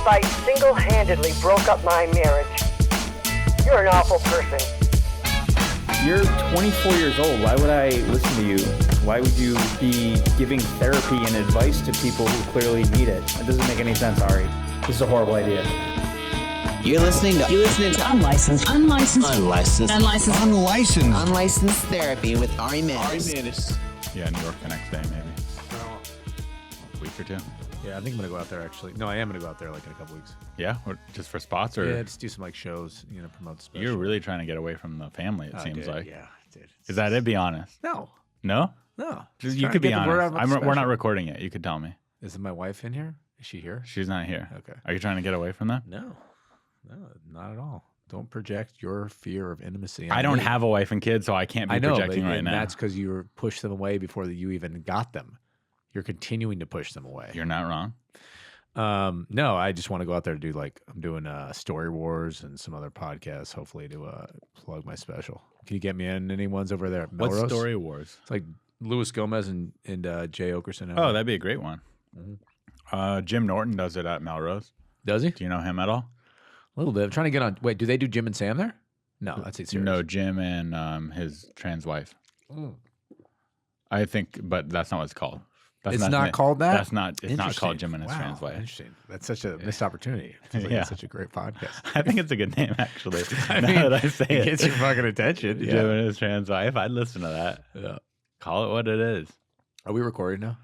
fight single-handedly broke up my marriage. You're an awful person. You're 24 years old. Why would I listen to you? Why would you be giving therapy and advice to people who clearly need it? It doesn't make any sense, Ari. This is a horrible idea. You're listening to unlicensed therapy with Ari Mannis. Yeah, New York the next day, maybe. A week or two. Yeah, I think I'm gonna go out there actually. No, I am gonna go out there like in a couple weeks. Yeah, or just for spots, or Yeah, just do some like shows, promote the special. you're really trying to get away from the family. It I seems did, like. Yeah, I did. Is that it? Be honest. No, No. Just You trying could to be get the word out honest. about the We're not special. recording it. You could tell me. Is my wife in here? Is she here? She's not here. Okay. Are you trying to get away from them? No, not at all. Don't project your fear of intimacy. I don't have a wife and kids, so I can't be I know, projecting but, right and now. that's because you pushed them away before you even got them. You're continuing to push them away. You're not wrong. No, I just want to go out there to do I'm doing Story Wars and some other podcasts, hopefully to plug my special. Can you get me in any ones over there at Melrose? What Story Wars? It's like Louis Gomez and Jay Okerson. Oh, that'd be a great one. Jim Norton does it at Melrose. Does he? Do you know him at all? A little bit. I'm trying to get on. Wait, do they do Jim and Sam there? No, that's it. Serious. No, Jim and his trans wife. I think, but that's not what it's called. That's It's not called that? That's not. It's not called Jim and his Wow, trans wife. Interesting. That's such a missed opportunity. It's Yeah. it's such a great podcast. I think it's a good name, actually. I now mean, that I say it it, gets your fucking attention. Jim Yeah. and his trans wife. I'd listen to that. Yeah. Call it what it is. Are we recording now?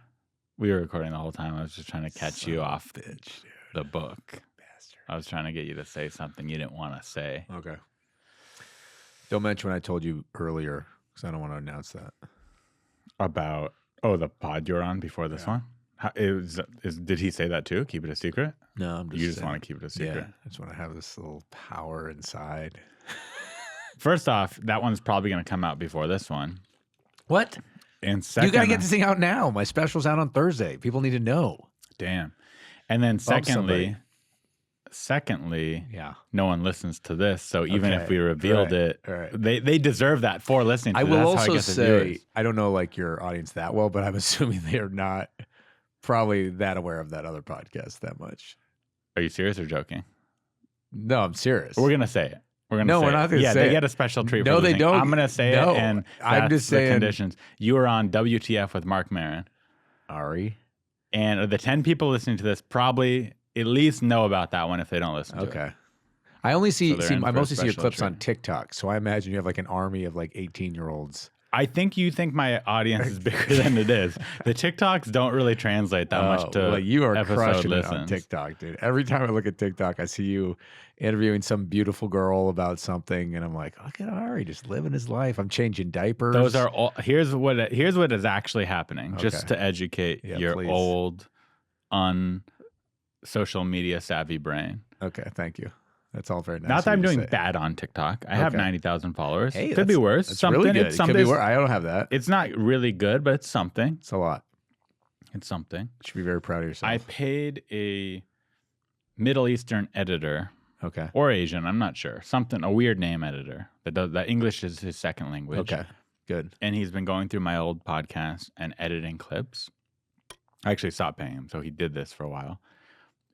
We were recording the whole time. I was just trying to catch you off Bitch, dude. the book. Bastard. I was trying to get you to say something you didn't want to say. Okay. Don't mention what I told you earlier because I don't want to announce that. About the pod you're on before this one. Did he say that too? Keep it a secret. No, I'm just You just saying. want to keep it a secret. Yeah, I just want to have this little power inside. First off, that one's probably going to come out before this one. What? And second, You got to get this thing out now. My special's out on Thursday. People need to know. damn. And then somebody. secondly, Yeah. no one listens to this. So even if Okay, we revealed right, it, right. they deserve that for listening to I it. will That's how also get the say, viewers. I don't know your audience that well, but I'm assuming they're not probably that aware of that other podcast that much. Are you serious or joking? No, I'm serious. We're going to say it. We're No, we're not gonna Yeah, say they it. get a special treat No, for they listening. don't. I'm going to say No, it, and I'm that's just the saying- conditions. You were on WTF with Mark Maron. Ari. And the 10 people listening to this probably at least know about that one if they don't listen to it. Okay. I only see, So they're in I for a mostly see your special clips on treat. TikTok. So I imagine you have an army of 18-year-olds. I think you think my audience is bigger than it is. The TikToks don't really translate that much to you are episode crushing it on listens. TikTok, dude. Every time I look at TikTok, I see you interviewing some beautiful girl about something, and I'm like, look at Ari just living his life. I'm changing diapers. Those are all. Here's what is actually happening, just Okay. to educate Yeah, your please. old, social media savvy brain. Okay, thank you. That's all very nice. Not that of I'm you to doing say. bad on TikTok. I have Okay. 90,000 followers. Hey, Could be worse. That's Something. really good. It's It could something. be worse. I don't have that. It's not really good, but it's something. It's a lot. It's something. You should be very proud of yourself. I paid a Middle Eastern editor. Okay. Or Asian, I'm not sure. A weird name editor that English is his second language. Okay. Good. And he's been going through my old podcasts and editing clips. I actually stopped paying him, so he did this for a while.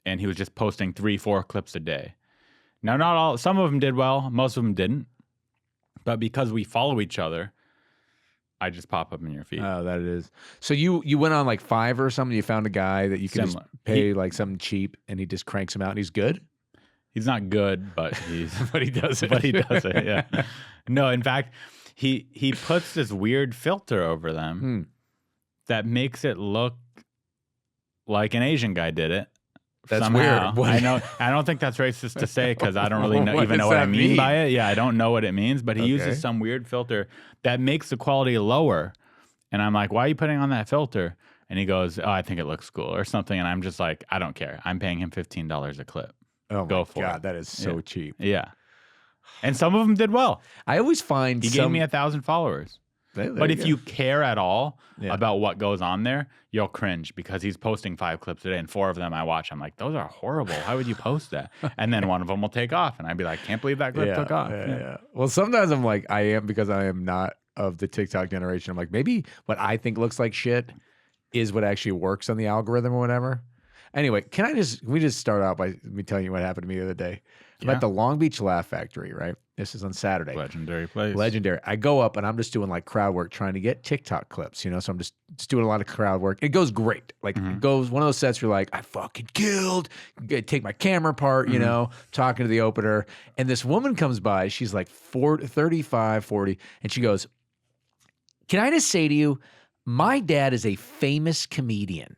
And he was just posting 3-4 clips a day. Now, not all, some of them did well, most of them didn't. But because we follow each other, I just pop up in your feed. Oh, that it is. So you went on Fiverr or something. You found a guy that you can just Similar. pay something cheap, and he just cranks them out, and he's good. He's not good, but he's But he does it. but he does it. Yeah. No, in fact, he puts this weird filter over them that makes it look like an Asian guy did it. That's somehow. weird. What- I know. I don't think that's racist to say because I don't really What even know does what I that mean mean? by it. Yeah, I don't know what it means, but he Okay. uses some weird filter that makes the quality lower. And I'm like, why are you putting on that filter? And he goes, oh, I think it looks cool or something. And I'm just like, I don't care. I'm paying him $15 a clip. Oh Go my for God, it. that is so Yeah. cheap. Yeah. And some of them did well. I always find He gave me 1,000 followers. But if you care at all Yeah. about what goes on there, you'll cringe because he's posting 5 clips a day and 4 of them I watch. I'm like, those are horrible. Why would you post that? And then one of them will take off. And I'd be like, can't believe that clip took off. Yeah. Well, sometimes I'm like, I am because I am not of the TikTok generation. I'm like, maybe what I think looks like shit is what actually works on the algorithm or whatever. Anyway, can we just start out by me telling you what happened to me the other day? I'm at the Long Beach Laugh Factory, right? This is on Saturday. Legendary place. Legendary. I go up and I'm just doing like crowd work, trying to get TikTok clips, So I'm just doing a lot of crowd work. It goes great. Like it goes one of those sets where you're like, I fucking killed. Take my camera apart, talking to the opener. And this woman comes by. She's like 35, 40. And she goes, can I just say to you, my dad is a famous comedian.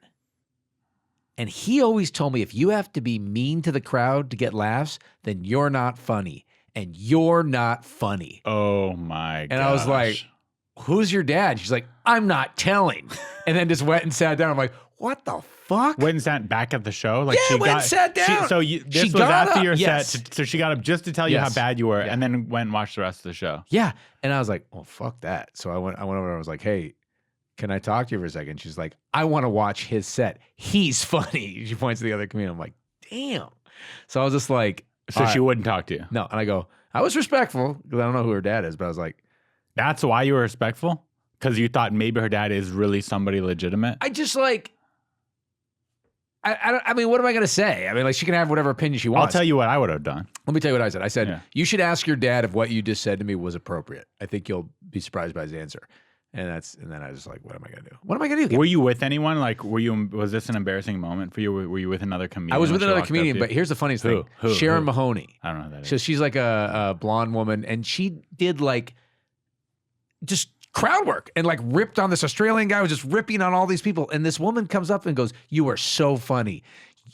And he always told me if you have to be mean to the crowd to get laughs, then you're not funny. And you're not funny. Oh my god. And I was like, who's your dad? She's like, I'm not telling. And then just went and sat down. I'm like, what the fuck? Went and sat back at the show? Like yeah, went and sat down. This was after your yes. set. So she got up just to tell you how bad you were and then went and watched the rest of the show. Yeah. And I was like, well, fuck that. So I went over and I was like, hey, can I talk to you for a second? She's like, I want to watch his set. He's funny. She points to the other comedian. I'm like, damn. So I was just like, so she wouldn't talk to you? No. And I go, I was respectful because I don't know who her dad is, but I was like, that's why you were respectful? Because you thought maybe her dad is really somebody legitimate? I just like, I mean, what am I going to say? I mean, like, she can have whatever opinion she wants. I'll tell you what I would have done. Let me tell you what I said. I said, you should ask your dad if what you just said to me was appropriate. I think you'll be surprised by his answer. And then I was like, what am I going to do? What am I going to do? Were you with anyone? Like, was this an embarrassing moment for you? Were you with another comedian? I was with another comedian, but here's the funniest thing. Sharon Mahoney. I don't know who that is. So she's like a blonde woman, and she did like just crowd work and like ripped on this Australian guy who was just ripping on all these people. And this woman comes up and goes, you are so funny.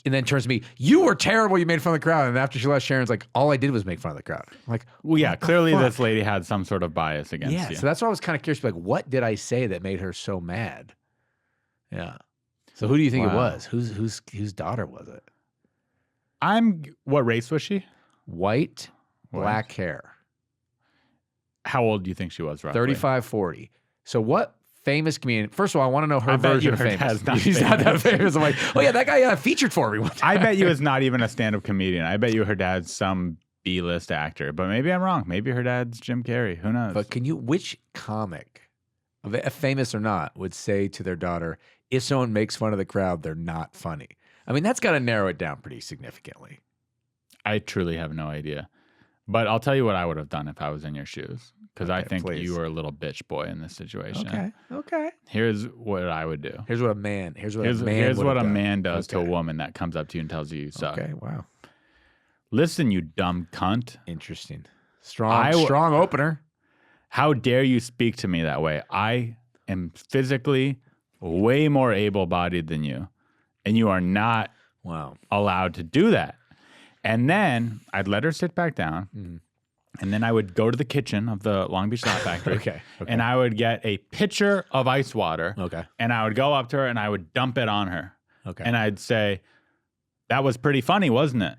And then turns to me, you were terrible. You made fun of the crowd. And after she left, Sharon's like, all I did was make fun of the crowd. I'm like, well, yeah, clearly this lady had some sort of bias against you. Yeah, so that's why I was kind of curious. Like, what did I say that made her so mad? Yeah. So who do you think it was? Whose daughter was it? What race was she? White, black hair. How old do you think she was, roughly? 35, 40. So what famous comedian? First of all, I want to know her version of famous. She's not that famous. I'm like, oh yeah, that guy featured for me one time. I bet you is not even a stand-up comedian. I bet you her dad's some B-list actor. But maybe I'm wrong. Maybe her dad's Jim Carrey. Who knows? But which comic, famous or not, would say to their daughter, if someone makes fun of the crowd, they're not funny? I mean, that's got to narrow it down pretty significantly. I truly have no idea. But I'll tell you what I would have done if I was in your shoes. Because I think you were a little bitch boy in this situation. Okay. Here's what I would do. Here's what a man does to a woman that comes up to you and tells you suck. Okay, wow. Listen, you dumb cunt. Interesting. Strong opener. How dare you speak to me that way? I am physically way more able-bodied than you, and you are not allowed to do that. And then I'd let her sit back down. Mm-hmm. And then I would go to the kitchen of the Long Beach Laugh Factory. Okay. And I would get a pitcher of ice water. Okay. And I would go up to her and I would dump it on her. Okay. And I'd say, that was pretty funny, wasn't it?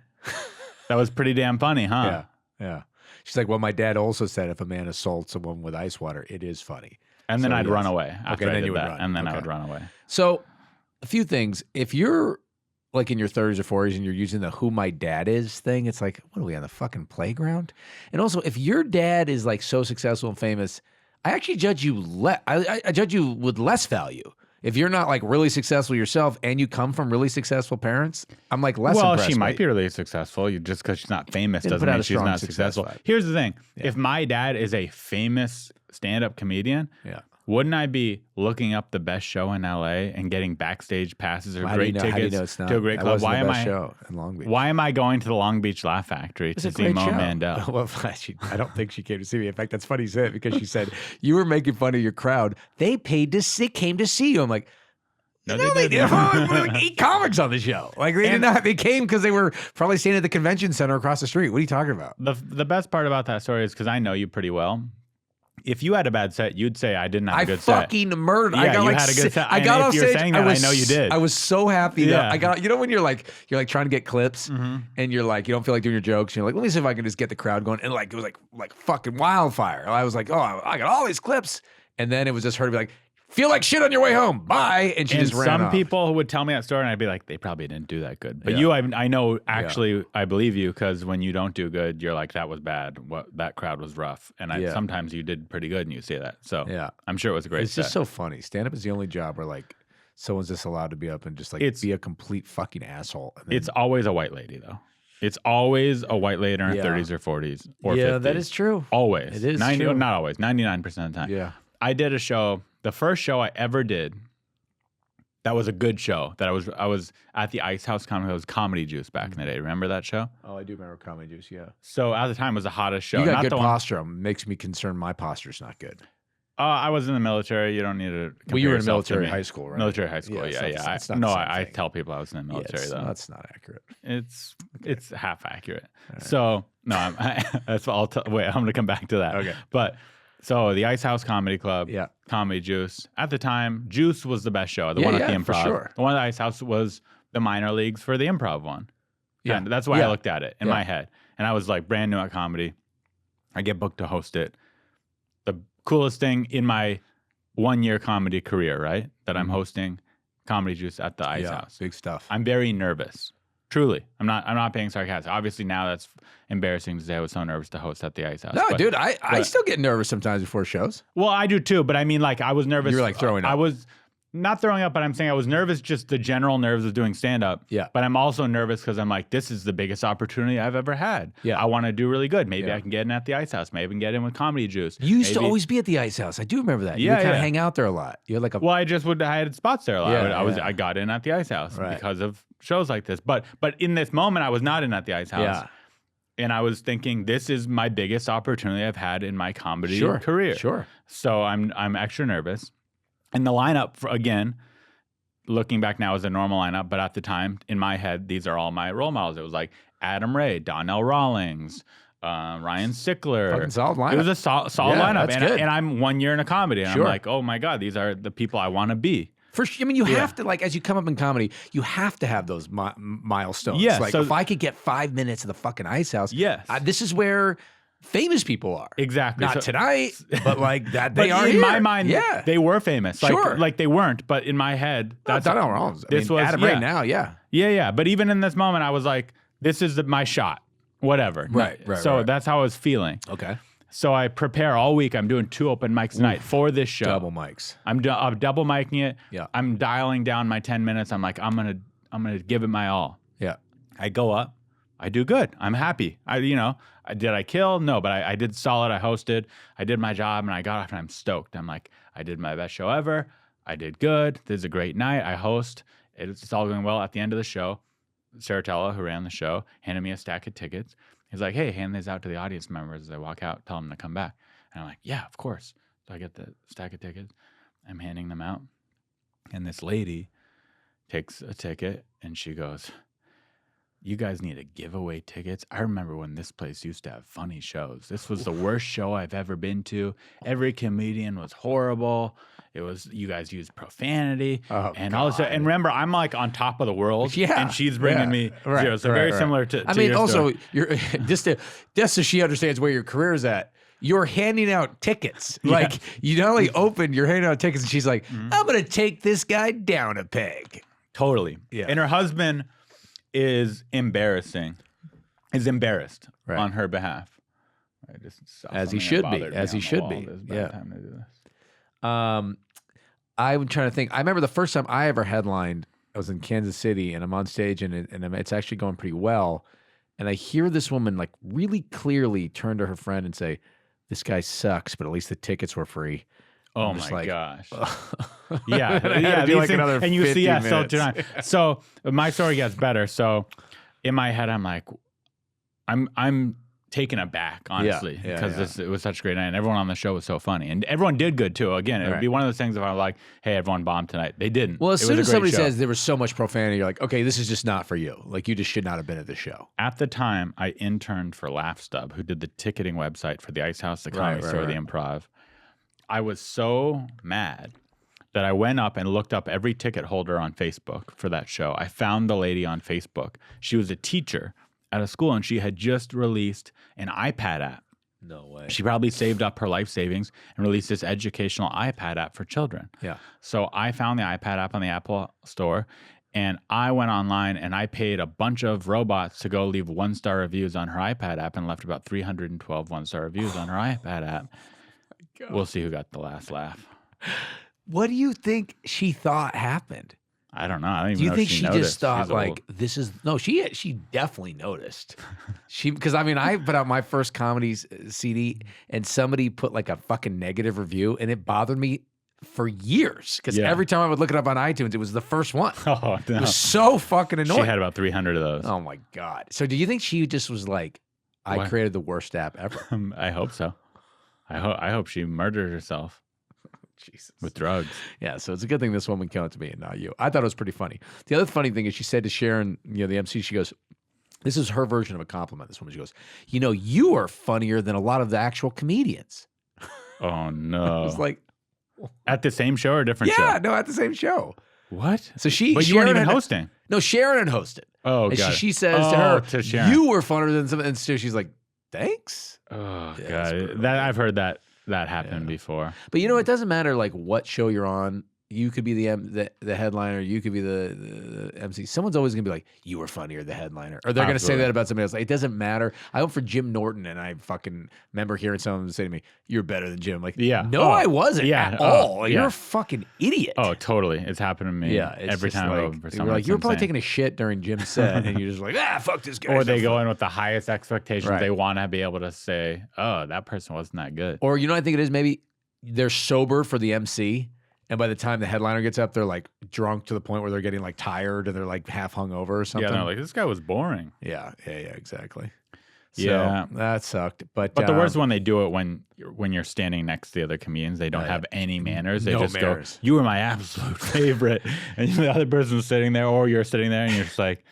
That was pretty damn funny, huh? Yeah. She's like, well, my dad also said if a man assaults someone with ice water, it is funny. And then I'd run away after I did that. Run. And then I would run away. So a few things. If you're like in your 30s or 40s and you're using the who my dad is thing, it's like, what are we on the fucking playground? And also, if your dad is like so successful and famous, I actually judge you I judge you with less value. If you're not like really successful yourself and you come from really successful parents, I'm like less impressed. Well, she might be really successful. Just because she's not famous doesn't mean she's not successful. Here's the thing. Yeah. If my dad is a famous stand-up comedian, wouldn't I be looking up the best show in LA and getting backstage passes or great tickets to a great club? Why am show in Long Beach? Why am I going to the Long Beach Laugh Factory to see Mo Mandel? Well, I don't think she came to see me. In fact, that's funny you said it because she said you were making fun of your crowd. They came to see you. I'm like, no, they didn't. Like 8 comics on the show. Like they did not. They came because they were probably staying at the convention center across the street. What are you talking about? The best part about that story is because I know you pretty well. If you had a bad set, you'd say I didn't have a good set. I fucking murdered. Yeah, I got you like had a good set. I got off stage. Saying that, I know you did. I was so happy. Yeah. I got. You know when you're like trying to get clips and you're like you don't feel like doing your jokes. And you're like, let me see if I can just get the crowd going. And like it was like fucking wildfire. I was like, oh, I got all these clips. And then it was just her to be like, feel like shit on your way home. Bye. And she just ran off. Some people would tell me that story and I'd be like, they probably didn't do that good. But you, I know, actually, I believe you because when you don't do good, you're like, that was bad. That crowd was rough. And sometimes you did pretty good and you say that. So I'm sure it was a great set. It's just so funny. Stand-up is the only job where like someone's just allowed to be up and just like It's- be a complete fucking asshole. And then- It's always a white lady though. It's always a white lady in her 30s or 40s or 50s. that is true. Always. It is true. Not always. 99% of the time. Yeah. I did a show. The first show I ever did. That was a good show. That I was at the Ice House Comedy. It was Comedy Juice back in the day. Remember that show? Oh, I do remember Comedy Juice. Yeah. So at the time it was the hottest show. You got Not good the one- posture. Makes me concerned. My posture's not good. I was in the military. You don't need to. Well, you were in yourself to military me. high school, right? Military high school. Yeah, Yeah, so yeah. it's not the same I thing. tell people I was in the military though. That's not accurate. It's half accurate. So no, that's what I'll tell. Wait, I'm going to come back to that. Okay. But so the Ice House Comedy Club, Yeah. Comedy Juice. At the time, Juice was the best show. The Yeah, one at the yeah, for Improv. sure. The one at the Ice House was the minor leagues for the Improv one. Yeah. And that's why I Yeah. looked at it in Yeah. my head. And I was like brand new at comedy. I get booked to host it. The coolest thing in my 1-year comedy career, right? That I'm hosting Comedy Juice at the Ice Yeah, House. big stuff. I'm very nervous. Truly. I'm not being sarcastic. Obviously now that's embarrassing to say I was so nervous to host at the Ice House. No, but- dude, I still get nervous sometimes before shows. Well, I do too, but I mean like I was nervous. You were, like, throwing up. I was not throwing up, but I'm saying I was nervous, just the general nerves of doing stand up. Yeah. But I'm also nervous because I'm like, this is the biggest opportunity I've ever had. Yeah. I want to do really good. Maybe Yeah. I can get in at the Ice House. Maybe I can get in with Comedy Juice. You used to Maybe- always be at the Ice House. I do remember that. You Yeah, would kind of yeah. hang out there a lot. You had like a Well, I had spots there a lot. Yeah, I got in at the Ice House Right. because of shows like this. But in this moment, I was not in at the Ice House. Yeah. And I was thinking, this is my biggest opportunity I've had in my comedy Sure, career. sure. So I'm extra nervous. And the lineup, again, looking back now, is a normal lineup. But at the time, in my head, these are all my role models. It was like Adam Ray, Donnell Rawlings, Ryan Sickler. Fucking solid lineup. It was a solid Yeah, lineup. that's And, good. and I'm 1 year in a comedy. And Sure. I'm like, oh my God, these are the people I want to be. I mean, you have to, like, as you come up in comedy, you have to have those milestones. Yeah, Like, so- if I could get 5 minutes of the fucking Ice House, Yes. this is where famous people are. Exactly. Not So- tonight, but like that But they are in here. my mind, yeah. they were famous. Like, Sure. like they weren't, but in my head, that's Donnell Rawlings. This was Adam yeah. right now, yeah. Yeah. But even in this moment, I was like, this is my shot. Whatever. Right. So right. that's how I was feeling. Okay. So I prepare all week. I'm doing 2 open mics tonight for this show. Double mics. I'm double micing it. Yeah. I'm dialing down my 10 minutes. I'm like, I'm gonna give it my all. Yeah. I go up. I do good. I'm happy. Did I kill? No, but I did solid. I hosted. I did my job, and I got off, and I'm stoked. I'm like, I did my best show ever. I did good. This is a great night. I host. It's all going well. At the end of the show, Saratella, who ran the show, handed me a stack of tickets. He's like, hey, hand these out to the audience members as they walk out. Tell them to come back. And I'm like, yeah, of course. So I get the stack of tickets. I'm handing them out. And this lady takes a ticket, and she goes, you guys need to give away tickets. I remember when this place used to have funny shows. This was the worst show I've ever been to. Every comedian was horrible. It was, you guys used profanity and all this. And remember, I'm like on top of the world. Yeah. And she's bringing me zero. So very similar to I mean, your also, story. you're just so she understands where your career is at. You're handing out tickets. Like, you not only open, you're handing out tickets, and she's like, I'm going to take this guy down a peg. Totally. Yeah. And her husband is embarrassed Right. on her behalf. I just saw As he something that should be, bothered me as he on the should wall. be. This is a bad Yeah. time to do this. I'm trying to think. I remember the first time I ever headlined, I was in Kansas City, and I'm on stage, and it's actually going pretty well. And I hear this woman like really clearly turn to her friend and say, "This guy sucks, but at least the tickets were free." Oh I'm just my like, gosh. And Yeah. I had to Yeah. do these like things- another and you 50 see, minutes. So my story gets better. So in my head, I'm like, I'm taken aback, honestly, yeah, because it was such a great night, and everyone on the show was so funny, and everyone did good too. Again, it would be one of those things if I was like, "Hey, everyone bombed tonight." They didn't. Well, as It soon was as a great somebody show. says there was so much profanity, you're like, okay, this is just not for you. Like, you just should not have been at the show. At the time, I interned for LaughStub, who did the ticketing website for the Ice House, the Comedy Store, the Improv. I was so mad that I went up and looked up every ticket holder on Facebook for that show. I found the lady on Facebook. She was a teacher at a school, and she had just released an iPad app. No way. She probably saved up her life savings and released this educational iPad app for children. Yeah. So I found the iPad app on the Apple Store, and I went online and I paid a bunch of robots to go leave 1-star reviews on her iPad app, and left about 312 1-star reviews on her iPad app. We'll see who got the last laugh. What do you think she thought happened? I don't know. I don't even Do you know think if she noticed. just thought She's like old. this is no? She definitely noticed. Because I mean, I put out my first comedy CD, and somebody put like a fucking negative review, and it bothered me for years. Because Yeah. every time I would look it up on iTunes, it was the first one. Oh It no. was so fucking She annoying. had about 300 of those. Oh my god! So do you think she just was like, I What? created the worst app ever? I hope so. I hope she murdered herself Jesus. with drugs. Yeah, so it's a good thing this woman came out to me and not you. I thought it was pretty funny. The other funny thing is she said to Sharon, the MC, she goes, this is her version of a compliment. This woman, she goes, you are funnier than a lot of the actual comedians. Oh no. I was like, At the same show or a different yeah, show? no, at the same show. What? So she, But you weren't Sharon even had- hosting. No, Sharon had hosted. Oh, And got it. she says to Oh, her, to Sharon. you were funnier than some, and so she's like, thanks. Oh Yeah, god. it's brutal. That I've heard that happen before. But it doesn't matter like what show you're on. You could be the headliner. You could be the MC. Someone's always gonna be like, "You were funnier, the headliner," or they're gonna say Absolutely. that about somebody else. Like, it doesn't matter. I went for Jim Norton, and I fucking remember hearing someone say to me, "You're better than Jim." Like, Yeah. no, Oh, I wasn't yeah. at Oh, all. Like, yeah. You're a fucking idiot. Oh, totally. It's happened to me yeah. It's every just time I like, go for you're someone. like, you were probably insane. taking a shit during Jim's set, and you're just like, fuck this guy. Or they go in with the highest expectations. Right. They want to be able to say, "Oh, that person wasn't that good." Or I think it is maybe they're sober for the MC, and by the time the headliner gets up, they're like drunk to the point where they're getting like tired and they're like half hungover or something. Yeah, they're like, "This guy was boring." yeah, exactly. So, Yeah. that sucked. But But the worst when they do it when you're standing next to the other comedians, they don't Yeah. have any manners. They No just manners. go, "You were my absolute favorite," and the other person's sitting there, or you're sitting there, and you're just like,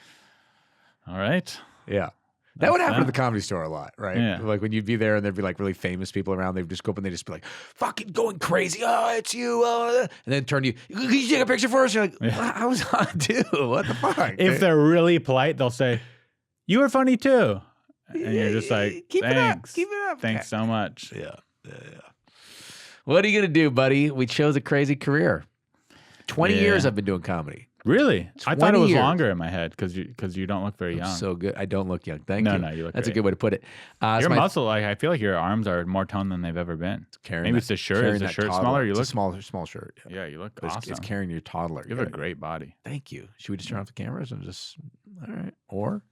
"All right." yeah. That would happen that. at the Comedy Store a lot, right? Yeah. Like when you'd be there and there'd be like really famous people around, they'd just go up and they'd just be like, fucking going crazy. Oh, it's you. And then turn to you, can you take a picture for us? You're like, I was on too. What the fuck? If they're really polite, they'll say, "You were funny too," and you're just like, Keep it up. "Thanks, Keep it up. thanks so much." Yeah. What are you going to do, buddy? We chose a crazy career. 20 Yeah. years I've been doing comedy. Really? I thought 20 it was years. longer in my head because you don't look very young. So good. I don't look young. Thank No, you. no, you look That's a great. good way to put it. Your so my- muscle, I feel like your arms are more toned than they've ever been. carrying Maybe that- it's the shirt. carrying Is the that shirt toddler. smaller? You It's look a small shirt. Yeah. Yeah, you look But awesome. It's carrying your toddler. You have a great body. Thank you. Should we just turn off the cameras and just all right, or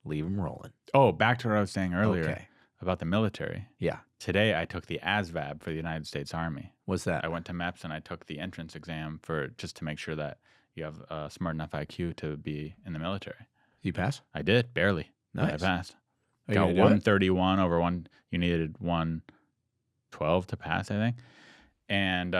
leave them rolling? Oh, back to what I was saying earlier Okay. about the military. Yeah. Today I took the ASVAB for the United States Army. What's that? I went to MEPS and I took the entrance exam just to make sure that you have a smart enough IQ to be in the military. You pass? I did, barely. But Nice. I passed. Are you Got gonna do it? 131 over one. You needed 112 to pass, I think. And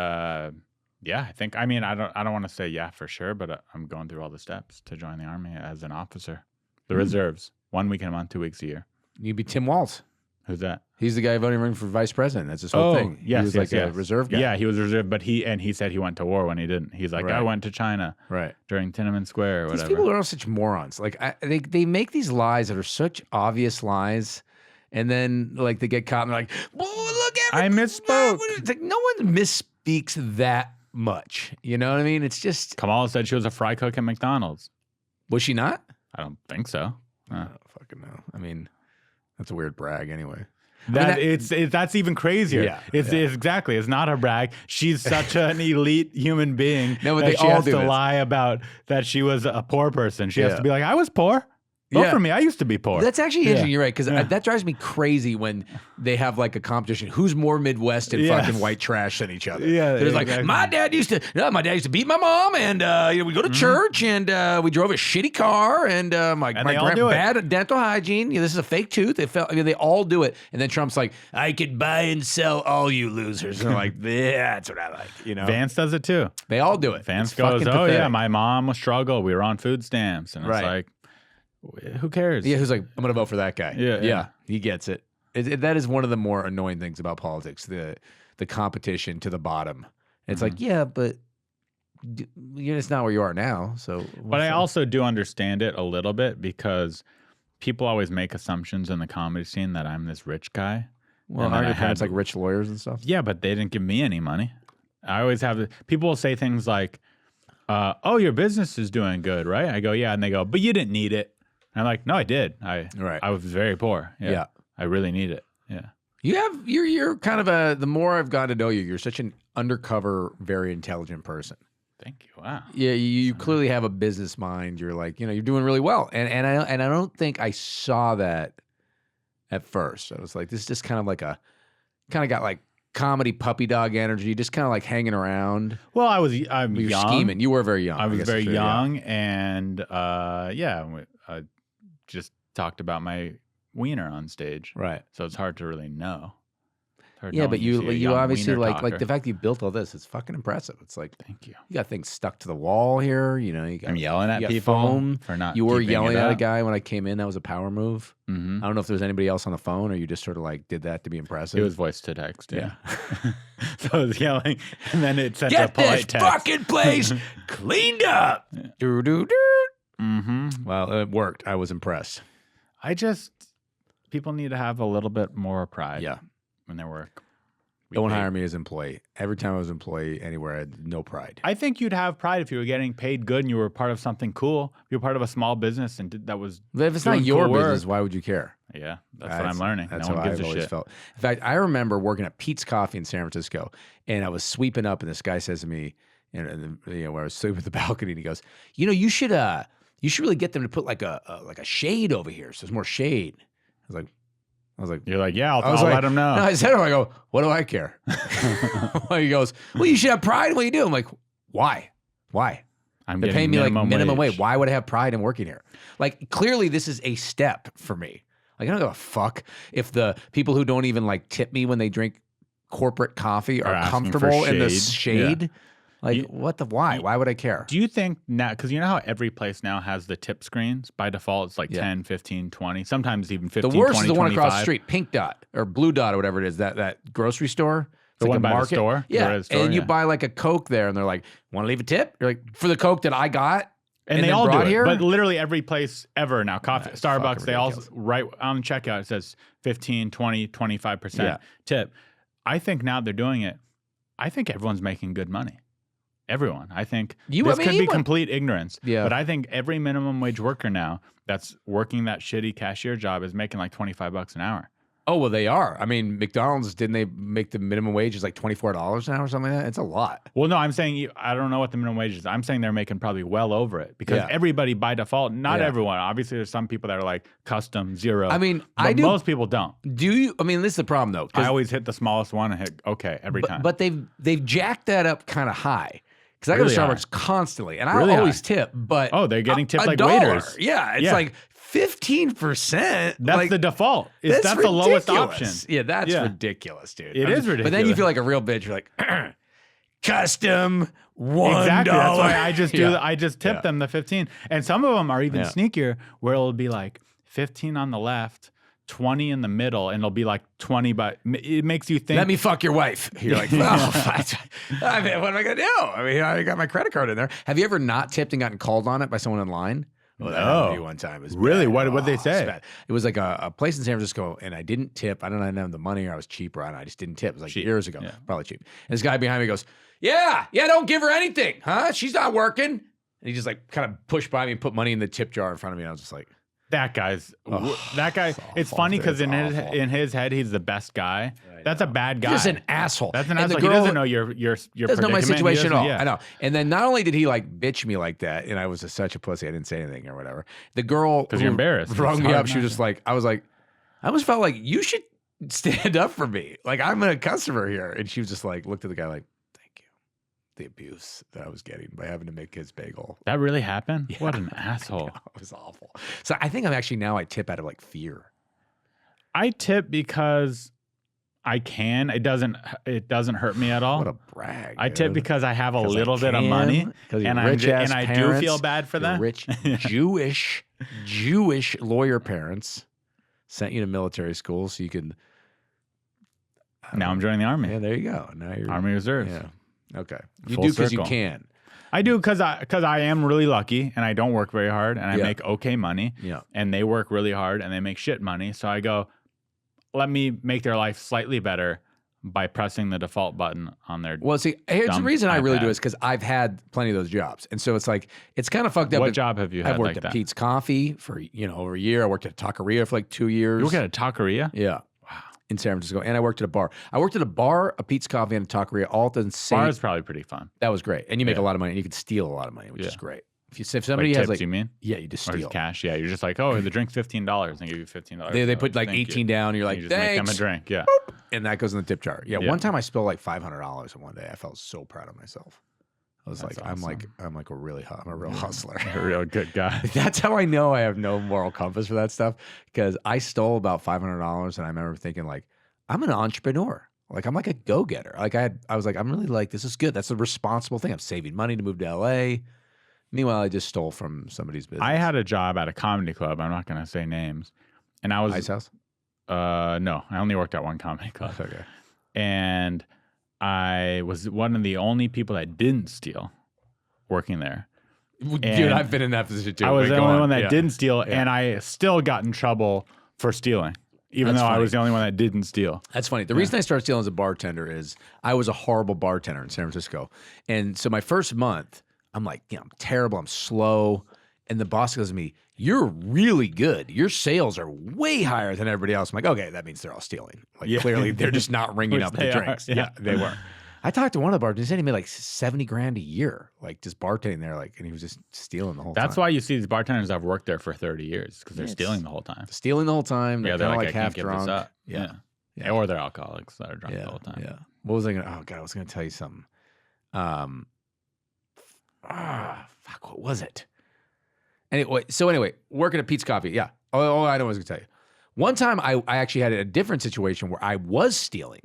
yeah, I think. I mean, I don't want to say yeah for sure, but I'm going through all the steps to join the Army as an officer. The reserves, 1 week in a month, 2 weeks a year. You'd be Tim Walz. Who's that? He's the guy voting running for vice president. That's his whole thing. Yes, he was yes, like a yes. reserve guy. Yeah, he was reserve, but he said he went to war when he didn't. He's like, I Right. went to China Right. during Tiananmen Square or These whatever. people are all such morons. Like they make these lies that are such obvious lies, and then like they get caught and they're like, "Well, look at I misspoke." It's like no one misspeaks that much. You know what I mean? It's just Kamala said she was a fry cook at McDonald's. was she not? I don't think so. I don't fucking know. I mean, that's a weird brag anyway. That's even crazier. Yeah, It's exactly. It's not a brag. She's such an elite human being No, but that they she all has do to this. lie about that she was a poor person. She has Yeah. to be like, I was poor. Vote Yeah. for me. I used to be poor. That's actually interesting. Yeah. You're right, because that drives me crazy when they have like a competition. Who's more Midwest and Yes. fucking white trash than each other? Yeah, there's like exactly. my dad used to beat my mom, and we go to church, and we drove a shitty car, and my they all do it. bad dental hygiene. This is a fake tooth. They all do it, and then Trump's like, I could buy and sell all you losers. And they're like, yeah, that's what I like. You know, Vance does it too. they all do it. Vance It's goes, fucking oh yeah, pathetic. my mom struggled. We were on food stamps, and it's Right. like, who cares? Yeah, who's like, I'm gonna vote for that guy. Yeah. he gets it. That is one of the more annoying things about politics: the competition to the bottom. It's like, yeah, but it's not where you are now. So, But I also do understand it a little bit because people always make assumptions in the comedy scene that I'm this rich guy. well, and aren't then your I parents had- like rich lawyers and stuff? Yeah, but they didn't give me any money. I always have people will say things like, "Oh, your business is doing good, right?" I go, "Yeah," and they go, "But you didn't need it." And I'm like, "No, I did. Right. I was very poor. Yeah. I really need it. Yeah, You're kind of the more I've gotten to know you, you're such an undercover, very intelligent person. Thank you. Wow. Yeah, you clearly have a business mind. You're like, you're doing really well. And I don't think I saw that at first. I was like, this is just kind of got like comedy puppy dog energy, just kind of like hanging around. Well, I'm You're young. scheming. You were very young. I was guess very it's fair, young, and I just talked about my wiener on stage. Right. So it's hard to really know. Yeah, but see a you young obviously wiener like talker. the fact that you built all this. It's fucking impressive. It's like, Thank you. you got things stuck to the wall here. You got, I'm yelling at you got people foam. for not. You were keeping yelling it at a up. guy when I came in. That was a power move. Mhm. I don't know if there was anybody else on the phone, or you just sort of like did that to be impressive. It was voice to text. Yeah. So I was yelling, and then it sent a Get polite this text. fucking place cleaned up. Do do do. Mm-hmm. Well, it worked. I was impressed. People need to have a little bit more pride. Yeah. When they work. Don't hire me as employee. Every time I was employee anywhere, I had no pride. I think you'd have pride if you were getting paid good and you were part of something cool. If you're part of a small business and that was. But if it's doing not your cool work- business, why would you care? Yeah, that's what I'm learning. That's No how one gives I've a always shit. felt. In fact, I remember working at Pete's Coffee in San Francisco, and I was sweeping up, and this guy says to me, and where I was sweeping at the balcony, and he goes, you should really get them to put like a shade over here, so there's more shade. I was like, You're like, yeah, I I'll was like, let them know. No, I said to him, I go, what do I care? He goes, well, you should have pride in what you do. I'm like, why? I'm They're getting paying me like minimum wage. wage. Why would I have pride in working here? Like, clearly this is a step for me. Like, I don't give a fuck if the people who don't even like tip me when they drink corporate coffee are asking for comfortable in the shade. shade. Like, You- why? Why would I care? Do you think now, because you know how every place now has the tip screens? By default, it's like Yeah. 10, 15, 20, sometimes even 15, The worst 20, is the one across the 25. street, Pink Dot or Blue Dot or whatever it is, that grocery store. It's The like one a by the market. store? Yeah. Right at the store, And you yeah. buy like a Coke there and they're like, want to leave a tip? You're like, for the Coke that I got? And they then all do brought it. here? But literally every place ever now, coffee, That's Starbucks, fucking they all, ridiculous. right on checkout, it says 15, 20, 25% Yeah. tip. I think now they're doing it. I think everyone's making good money. Everyone. I think this could be complete ignorance. Yeah. But I think every minimum wage worker now that's working that shitty cashier job is making like $25 an hour. Oh, well, they are. I mean, McDonald's, didn't they make the minimum wage is like $24 an hour or something like that? It's a lot. Well, no, I'm saying I don't know what the minimum wage is. I'm saying they're making probably well over it because Yeah. everybody by default, not Yeah. everyone. Obviously, there's some people that are like custom zero. I mean, but I do. most people don't. Do you? I mean, this is the problem though. 'Cause- I always hit the smallest one and hit okay every time. But they've jacked that up kind of high. Because I go Really to high. Starbucks constantly, and I Really always high. tip. But Oh, they're getting tipped like $1. waiters. Yeah, it's Yeah. like 15%. That's like, the default. That's the lowest ridiculous. option. Yeah, that's Yeah. ridiculous, dude. It is But then you ridiculous. feel like a real bitch. You're like, custom $1. Exactly. That's why I just do. Yeah. I just tip Yeah. them the 15, and some of them are even Yeah. sneakier, where it'll be like 15 on the left, 20 in the middle, and it'll be like 20. But it makes you think. Let me fuck your wife. You're like, I mean, what am I gonna do? I mean, I got my credit card in there. Have you ever not tipped and gotten called on it by someone in line? Oh, that happened to me one time. It was Really? bad. What'd they it's say? bad. It was like a place in San Francisco, and I didn't tip. I didn't have the money, or I was cheaper. I just didn't tip. It was like Cheap. years ago, Yeah. probably cheap. And this guy behind me goes, "Yeah, don't give her anything, huh? She's not working." And he just like kind of pushed by me and put money in the tip jar in front of me. And I was just like, That guy's that guy. It's awful, funny dude. because It's in awful. his head he's the best guy. That's a bad guy. "He's just an asshole." That's an And the asshole. He girl- doesn't know your doesn't know my predicament. He situation at all. doesn't- yeah. I know. And then not only did he like bitch me like that, and I was such a pussy, I didn't say anything or whatever. The girl 'Cause you're who embarrassed. rung It's me hard up. She was not just like, I almost felt like you should stand up for me. Like I'm a customer here, and she was just like, looked at the guy like, thank you. The abuse that I was getting by having to make his bagel. That really happened? What an asshole. It was awful. So I think I tip out of like fear. I tip because I can. It doesn't hurt me at all. What a brag. I tip dude. because I have a 'Cause I little bit of can, money, 'cause you're and rich-ass I do parents, feel bad for your them. Rich Jewish lawyer parents sent you to military school so you could. Now I'm joining the army. Yeah, there you go. Now you're Army Reserves. Yeah. Okay. You Full do because you circle. can. I do because I am really lucky and I don't work very hard and I Yeah. make okay money. Yeah. And they work really hard and they make shit money. So I go, let me make their life slightly better by pressing the default button on their. Well, see, here's the dumb reason I really do iPad. it is because I've had plenty of those jobs, and so it's like it's kind of fucked up. What job have you had I've worked like at that? Pete's Coffee for over a year. I worked at a taqueria for like 2 years. You work at a taqueria? Yeah. Wow. in San Francisco, and I worked at a bar. I worked at a bar, a pizza coffee, and a taqueria, all at the same. Bar is probably pretty fun. That was great, and you make a lot of money, and you can steal a lot of money, which is great. If somebody Like has tips, you mean? yeah, you just Or steal. just cash? Yeah, you're just like, oh, the drink's $15. They give you $15. They put like 18 down. And you're like, You just make them a thanks, drink. Yeah. and that goes in the tip jar. Yeah, Yeah. one time I spilled like $500 in one day. I felt so proud of myself. I was That's like, I'm a real hustler. A real good guy. That's how I know I have no moral compass for that stuff, because I stole about $500, and I remember thinking like, I'm an entrepreneur. Like I'm like a go-getter. Like I was like, I'm really like, this is good. That's a responsible thing. I'm saving money to move to LA. Meanwhile, I just stole from somebody's business. I had a job at a comedy club. I'm not going to say names. And I was Ice House? No, I only worked at one comedy club. Okay. And I was one of the only people that didn't steal working there. Dude, And I've been in that position too. I was Wait, the go only on. one that Yeah. didn't steal, Yeah. and I still got in trouble for stealing, even That's though I funny. was the only one that didn't steal. That's funny. The reason I started stealing as a bartender is I was a horrible bartender in San Francisco. And so my first month, I'm like, I'm terrible. I'm slow. And the boss goes to me, you're really good. Your sales are way higher than everybody else. I'm like, okay, that means they're all stealing. Like clearly they're just not ringing Which up the they are, drinks. yeah. Yeah, they were. I talked to one of the bartenders. He said he made like $70,000 a year, like just bartending there, like, and he was just stealing the whole time. That's why you see these bartenders that have worked there for 30 years because they're stealing the whole time. Stealing the whole time. Yeah, They're they're kind of like, like I half can't give drunk. this up. Yeah. Yeah. Or they're alcoholics that are drunk Yeah. the whole time. Yeah. What was I going to, oh God, I was going to tell you something. Fuck, what was it? Anyway, working at Pete's Coffee. Yeah. Oh, I know what I was going to tell you. One time I actually had a different situation where I was stealing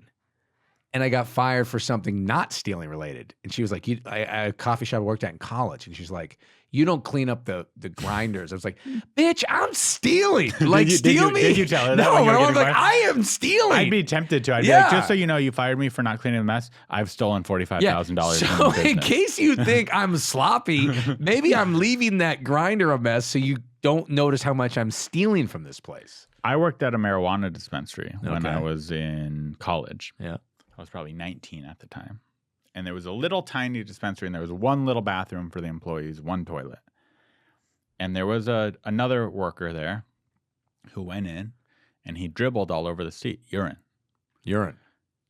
and I got fired for something not stealing related. And she was like, a coffee shop I worked at in college. And she's like, you don't clean up the grinders. I was like, bitch, I'm stealing. Like, steal me. Did you tell her that? No, when you were I was getting like, fired? I am stealing. I'd be tempted to. I'd be Yeah. like, just so you know, you fired me for not cleaning the mess. I've stolen $45,000. So in case you think I'm sloppy, maybe I'm leaving that grinder a mess so you don't notice how much I'm stealing from this place. I worked at a marijuana dispensary when Okay. I was in college. Yeah. I was probably 19 at the time. And there was a little tiny dispensary, and there was one little bathroom for the employees, one toilet. And there was another worker there who went in, and he dribbled all over the seat. Urine. Urine.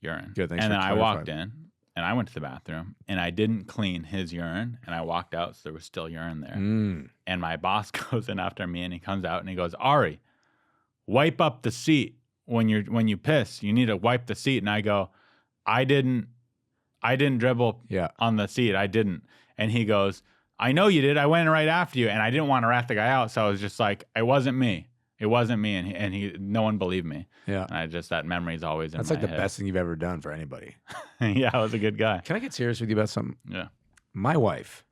And Good, thanks for then I walked clarifying. in, and I went to the bathroom, and I didn't clean his urine, and I walked out, so there was still urine there. And my boss goes in after me, and he comes out, and he goes, Ari, wipe up the seat when you piss. You need to wipe the seat. And I go, I didn't dribble on the seat. I didn't. And he goes, I know you did. I went right after you, and I didn't want to rat the guy out, so I was just like, it wasn't me. It wasn't me, and he no one believed me. Yeah. And that memory's always in That's my like the head. best thing you've ever done for anybody. Yeah, I was a good guy. Can I get serious with you about something? Yeah. My wife,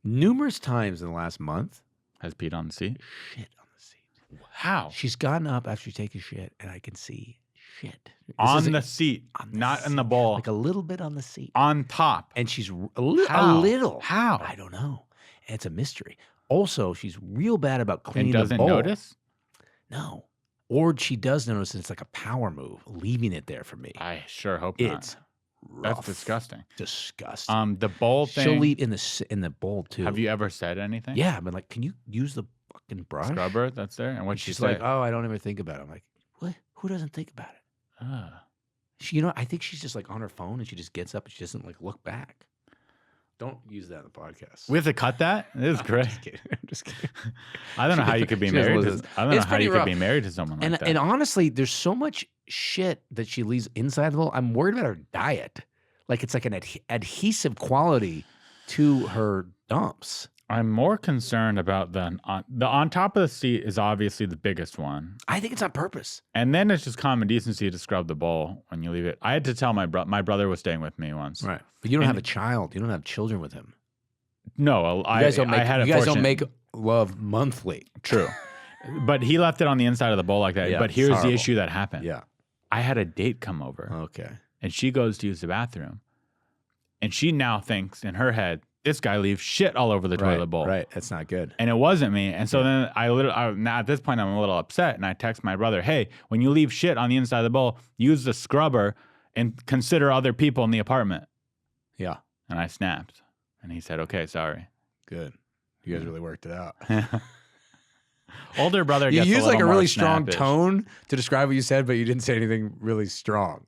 numerous times in the last month, Has peed on the seat? shit on the seat. How? She's gotten up after she takes a shit, and I can see shit. This On is the seat, on the not in the seat. bowl. Like a little bit on the seat. On top. And she's a How? little. How? I don't know. And it's a mystery. Also, she's real bad about And cleaning the doesn't bowl. notice? No. Or she does notice, and it's like a power move, leaving it there for me. I sure hope It's not. rough. That's disgusting. Disgusting. The bowl thing. She'll leave in the bowl too. Have you ever said anything? Yeah, I've been like, can you use the fucking brush? Scrubber that's there? And what'd she She's say? like, oh, I don't ever think about it. I'm like, what? Who doesn't think about it? Ugh. She, I think she's just like on her phone and she just gets up and she doesn't like look back. Don't use that in the podcast. We have to cut that? This is great. I'm just kidding. I don't know how you could be She doesn't married. listen. I don't know It's how pretty you rough. could be married to someone like And that. and honestly, there's so much shit that she leaves inside the bowl. I'm worried about her diet. Like it's like an adhesive quality to her dumps. I'm more concerned about the on top of the seat is obviously the biggest one. I think it's on purpose. And then it's just common decency to scrub the bowl when you leave it. I had to tell my brother was staying with me once. Right. But you don't have a child. You don't have children with him. No, You guys don't make, I had you a guys don't fortunate- make love monthly. True. But he left it on the inside of the bowl like that. Yeah, But here's the horrible. issue that happened. Yeah. I had a date come over. Okay. And she goes to use the bathroom. And she now thinks in her head, this guy leaves shit all over the toilet bowl. Right. That's not good. And it wasn't me. And so then now at this point, I'm a little upset. And I text my brother, hey, when you leave shit on the inside of the bowl, use the scrubber and consider other people in the apartment. Yeah. And I snapped. And he said, okay, sorry. Good. You guys really worked it out. Older brother You gets used like a more really strong snappish. tone to describe what you said, but you didn't say anything really strong.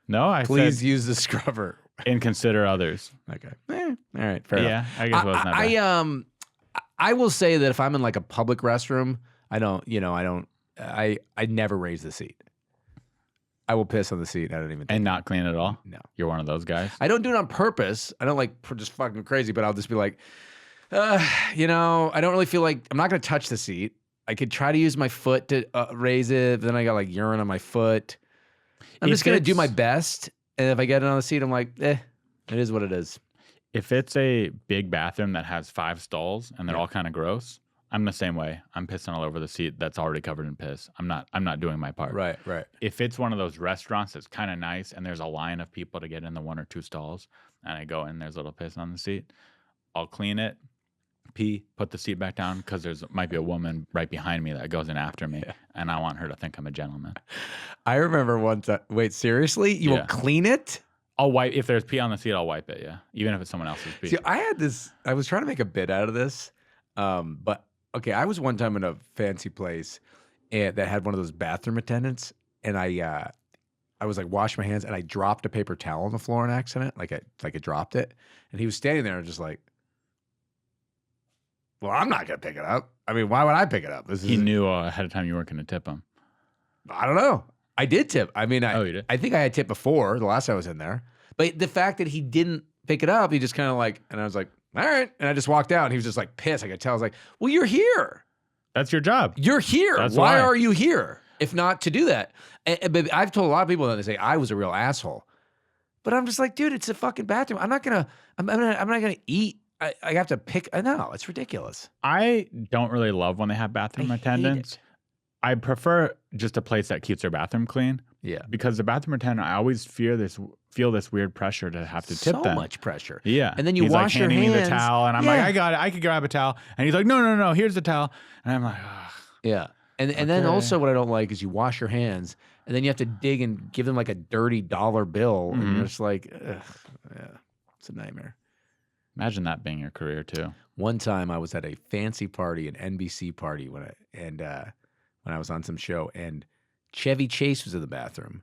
No, I Please said use the scrubber. and consider others. Okay. All right. Fair enough. I guess it wasn't that bad. I will say that if I'm in like a public restroom, I never raise the seat. I will piss on the seat. I don't even think And not clean at all? No. You're one of those guys? I don't do it on purpose. I don't like just fucking crazy, but I'll just be like, I don't really feel like I'm not going to touch the seat. I could try to use my foot to raise it, but then I got like urine on my foot. I'm just going to do my best. And if I get it on the seat, I'm like, it is what it is. If it's a big bathroom that has 5 stalls and they're all kind of gross, I'm the same way. I'm pissing all over the seat that's already covered in piss. I'm not doing my part. Right. If it's one of those restaurants that's kind of nice and there's a line of people to get in the 1 or 2 stalls and I go in, there's a little piss on the seat, I'll clean it, pee, put the seat back down because might be a woman right behind me that goes in after me and I want her to think I'm a gentleman. I remember one time. Wait, seriously? You will clean it? I'll wipe. If there's pee on the seat, I'll wipe it, even if it's someone else's pee. See, I was trying to make a bit out of this, but okay, I was one time in a fancy place that had one of those bathroom attendants, and I was like washing my hands, and I dropped a paper towel on the floor in accident, like I dropped it, and he was standing there and just like, well, I'm not gonna pick it up. I mean, why would I pick it up? He knew ahead of time you weren't going to tip him. I don't know. I did tip. I mean, you did? I think I had tipped before the last time I was in there, but the fact that he didn't pick it up, he just kind of like, and I was like, all right. And I just walked out and he was just like pissed. I could tell. I was like, well, you're here. That's your job. You're here. That's why why. are you here if not to do that? But I've told a lot of people that they say I was a real asshole, but I'm just like, dude, it's a fucking bathroom. I'm not gonna eat. I have to pick. No, it's ridiculous. I don't really love when they have bathroom attendants. I prefer just a place that keeps their bathroom clean. Yeah. Because the bathroom attendant, I always feel this weird pressure to have to tip them. So much pressure. Yeah. And then you he's wash like your handing hands. me the towel, and I'm like, I got it. I could grab a towel. And he's like, no, here's the towel. And I'm like, ugh. Yeah. And then also what I don't like is you wash your hands and then you have to dig and give them like a dirty $1 bill. And you're just like, ugh, yeah, it's a nightmare. Imagine that being your career too. One time I was at a fancy party, an NBC party, when I was on some show, and Chevy Chase was in the bathroom,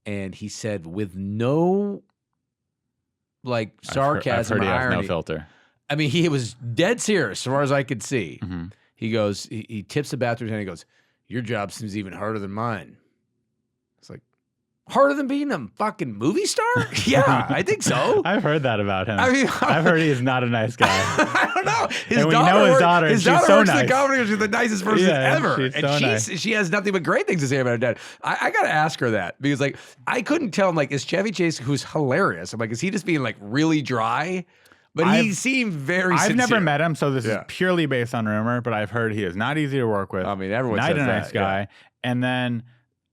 and he said with no like sarcasm, I've heard he has irony, no filter. I mean, he was dead serious as far as I could see. Mm-hmm. He goes, he tips the bathroom and he goes, your job seems even harder than mine. It's like, harder than being a fucking movie star? Yeah, I think so. I've heard that about him. I mean, I've heard he is not a nice guy. I don't know. And we know his daughter, His and she's daughter so works in nice. the comedy. She's the nicest person ever. She's and so nice. she has nothing but great things to say about her dad. I got to ask her that because like I couldn't tell him, like, is Chevy Chase, who's hilarious, I'm like, is he just being like really dry? But he seemed very I've sincere. never met him, so this is purely based on rumor, but I've heard he is not easy to work with. I mean, everyone not says a nice that, guy. yeah. And then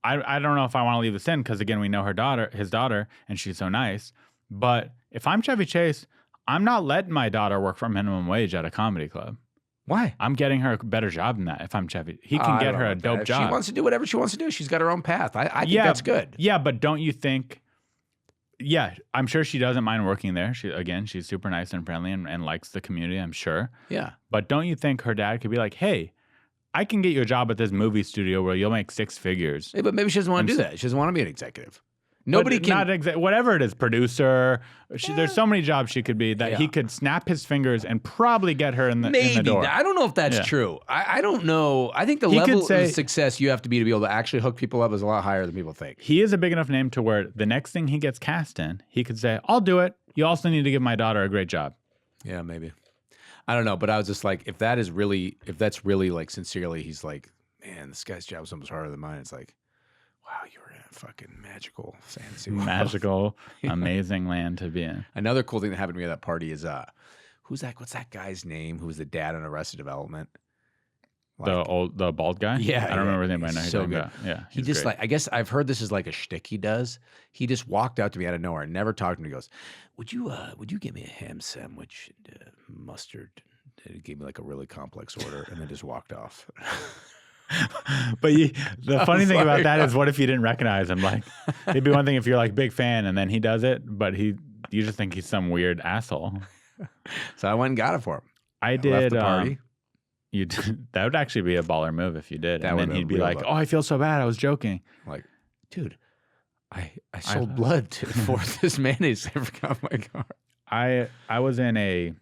I don't know if I want to leave this in because again, we know his daughter, and she's so nice. But if I'm Chevy Chase, I'm not letting my daughter work for minimum wage at a comedy club. Why? I'm getting her a better job than that. If I'm Chevy, he can get her a dope job. She wants to do whatever she wants to do. She's got her own path. I think that's good. Yeah, but don't you think? Yeah, I'm sure she doesn't mind working there. She's super nice and friendly and likes the community, I'm sure. Yeah. But don't you think her dad could be like, hey, I can get you a job at this movie studio where you'll make 6 figures. Yeah, but maybe she doesn't want to do that. She doesn't want to be an executive. Nobody can. Whatever it is, producer. There's so many jobs she could be that he could snap his fingers and probably get her in the door. I don't know if that's true. I don't know. I think the level of success you have to be able to actually hook people up is a lot higher than people think. He is a big enough name to where the next thing he gets cast in, he could say, I'll do it. You also need to give my daughter a great job. Yeah, maybe. I don't know, but I was just like, if that's really like sincerely, he's like, man, this guy's job is almost harder than mine. It's like, wow, you were in a fucking magical fantasy world. Magical, amazing land to be in. Another cool thing that happened to me at that party is who's that? What's that guy's name? Who was the dad on Arrested Development? The bald guy? Yeah, I don't remember his name right now. So good. Yeah, he just great. I guess I've heard this is like a shtick he does. He just walked out to me out of nowhere, never talked to me. He goes, "Would you get me a ham sandwich, mustard?" He gave me like a really complex order, and then just walked off. But the funny thing about that is, what if you didn't recognize him? Like, it'd be one thing if you're like big fan, and then he does it, but you just think he's some weird asshole. So I went and got it for him. I did. Left the party. That would actually be a baller move if you did. That And would then be he'd be real like, love. "Oh, I feel so bad. I was joking." Like, dude, I sold blood for this mayonnaise I forgot my car. I was in a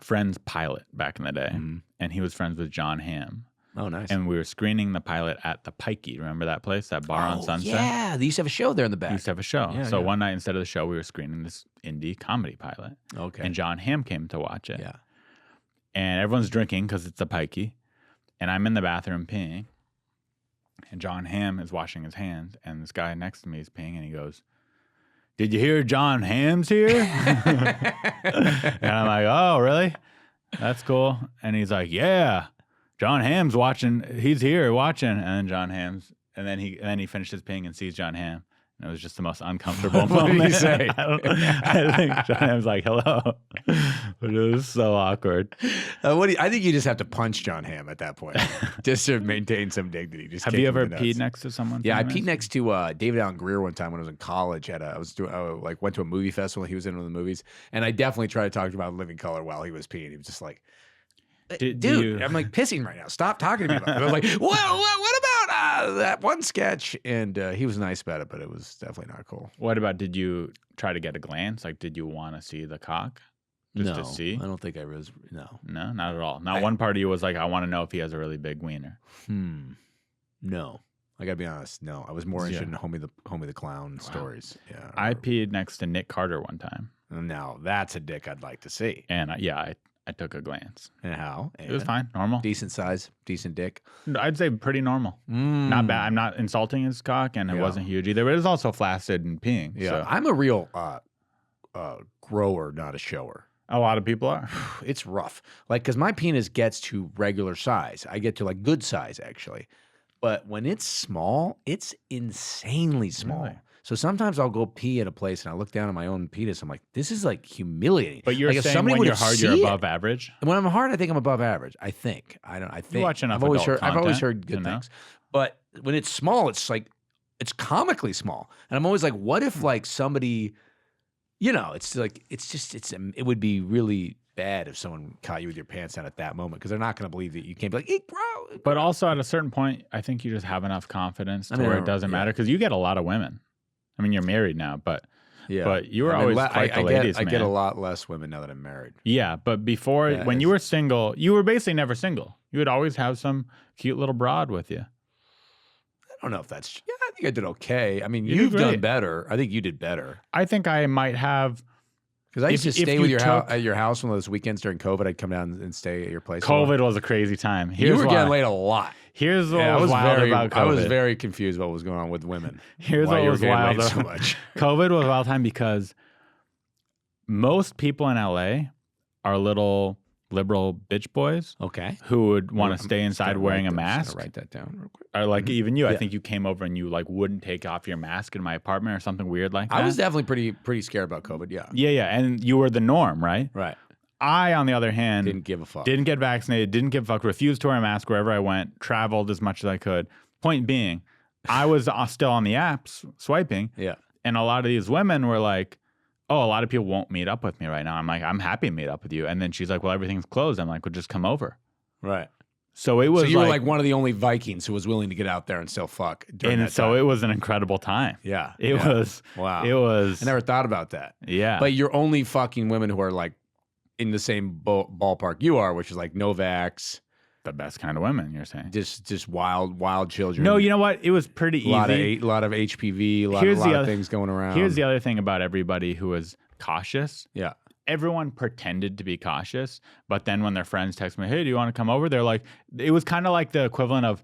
friend's pilot back in the day, Mm-hmm. and he was friends with John Hamm. Oh, nice. And we were screening the pilot at the Pikey. Remember that place, that bar on Sunset? Yeah, they used to have a show there in the back. We used to have a show. Yeah, so yeah. one night instead of the show, we were screening this indie comedy pilot. Okay. And John Hamm came to watch it. Yeah. And everyone's drinking because it's the Pikey. And I'm in the bathroom peeing. And John Hamm is washing his hands. And this guy next to me is peeing. And he goes, "Did you hear John Hamm's here?" And I'm like, "Oh, really? That's cool." And he's like, "Yeah. John Hamm's watching. He's here watching." And then John Hamm's, and then he finishes peeing and sees John Hamm. And it was just the most uncomfortable What moment. did he say? I think John Hamm's like, "Hello," but it was so awkward. I think you just have to punch John Hamm at that point, just to maintain some dignity. Just Have kick you him ever in the nuts. peed next to someone? Yeah, I famous? peed next to David Allen Greer one time when I was in college. I went to a movie festival. He was in one of the movies, and I definitely tried to talk to him about Living Color while he was peeing. He was just like, Do "Dude, you- I'm like pissing right now. Stop talking to me about it." I was like, what about that one sketch?" And he was nice about it, but it was definitely not cool. What about? Did you try to get a glance? Like, did you want to see the cock? Just to see? I don't think I was. No, No, not at all. Not one part of you was like, "I want to know if he has a really big wiener." no. I gotta be honest. No, I was more interested in Homie the Clown stories. Yeah, I peed next to Nick Carter one time, now that's a dick I'd like to see. and I took a glance. And how? It was fine, normal. Decent size, decent dick. I'd say pretty normal. Not bad. I'm not insulting his cock, and it Yeah. wasn't huge either. But it was also flaccid and peeing. Yeah, So I'm a real grower, not a shower. a lot of people are. It's rough, like because my penis gets to regular size. I get to like good size actually, but when it's small, it's insanely small. Really? So sometimes I'll go pee at a place and I look down at my own penis. I'm like, this is like humiliating. But you're like, if saying somebody when would you're have hard, you're seen above it- average. When I'm hard, I think I'm above average. I think. I don't. I think. watch enough I've always adult heard. I've always content heard good to know. things. But when it's small, it's like it's comically small, and I'm always like, what if like somebody, it's like it would be really bad if someone caught you with your pants down at that moment because they're not going to believe that you can't be like, "Hey, bro." But also at a certain point, I think you just have enough confidence to mean, where it doesn't yeah. matter because you get a lot of women. I mean, you're married now, but Yeah, but you were I mean, always le- quite the I ladies' get, I get a man. lot less women now that I'm married. Yeah, but before, Yeah, when you were single, you were basically never single. You would always have some cute little broad with you. I don't know if that's. Yeah, I think I did okay. I mean, You did you've done great. better. I think you did better. I think I might have. Because I used If- to if stay you with took- at your house one of those weekends during COVID. I'd come down and stay at your place. a lot. COVID was a crazy time. You Here's were why. getting laid a lot. Here's what Yeah, was wild about COVID. I was very confused about what was going on with women. Here's why what you were was getting wild. laid so much. COVID was a wild time because most people in LA are little liberal bitch boys Okay. who would want I'm to stay just inside gonna wearing write a that- just mask. gonna Write that down real quick. Or like even you, I Yeah. think you came over and you like wouldn't take off your mask in my apartment or something weird like that. I was definitely pretty scared about COVID. Yeah. yeah, and you were the norm, right? Right. I, on the other hand, Didn't give a fuck. didn't get vaccinated, didn't give a fuck, refused to wear a mask wherever I went, traveled as much as I could. Point being, I was still on the apps swiping, Yeah. and a lot of these women were like, "Oh, a lot of people won't meet up with me right now." I'm like, "I'm happy to meet up with you." And then she's like, "Well, everything's closed." I'm like, "Well, just come over." Right. So it was So you were like one of the only Vikings who was willing to get out there and still fuck during and that so time. it was an incredible time. Yeah. It yeah. was. Wow. It was. I never thought about that. Yeah. But you're only fucking women who are like in the same ballpark you are, which is like no vax, the best kind of women, you're saying? just wild children. No, you know what? It was pretty easy. A lot of HPV, a lot Here's the of other- things going around. Here's the other thing about everybody who was cautious. Yeah. Everyone pretended to be cautious, but then when their friends text me, "Hey, do you want to come over?" They're like, it was kind of like the equivalent of,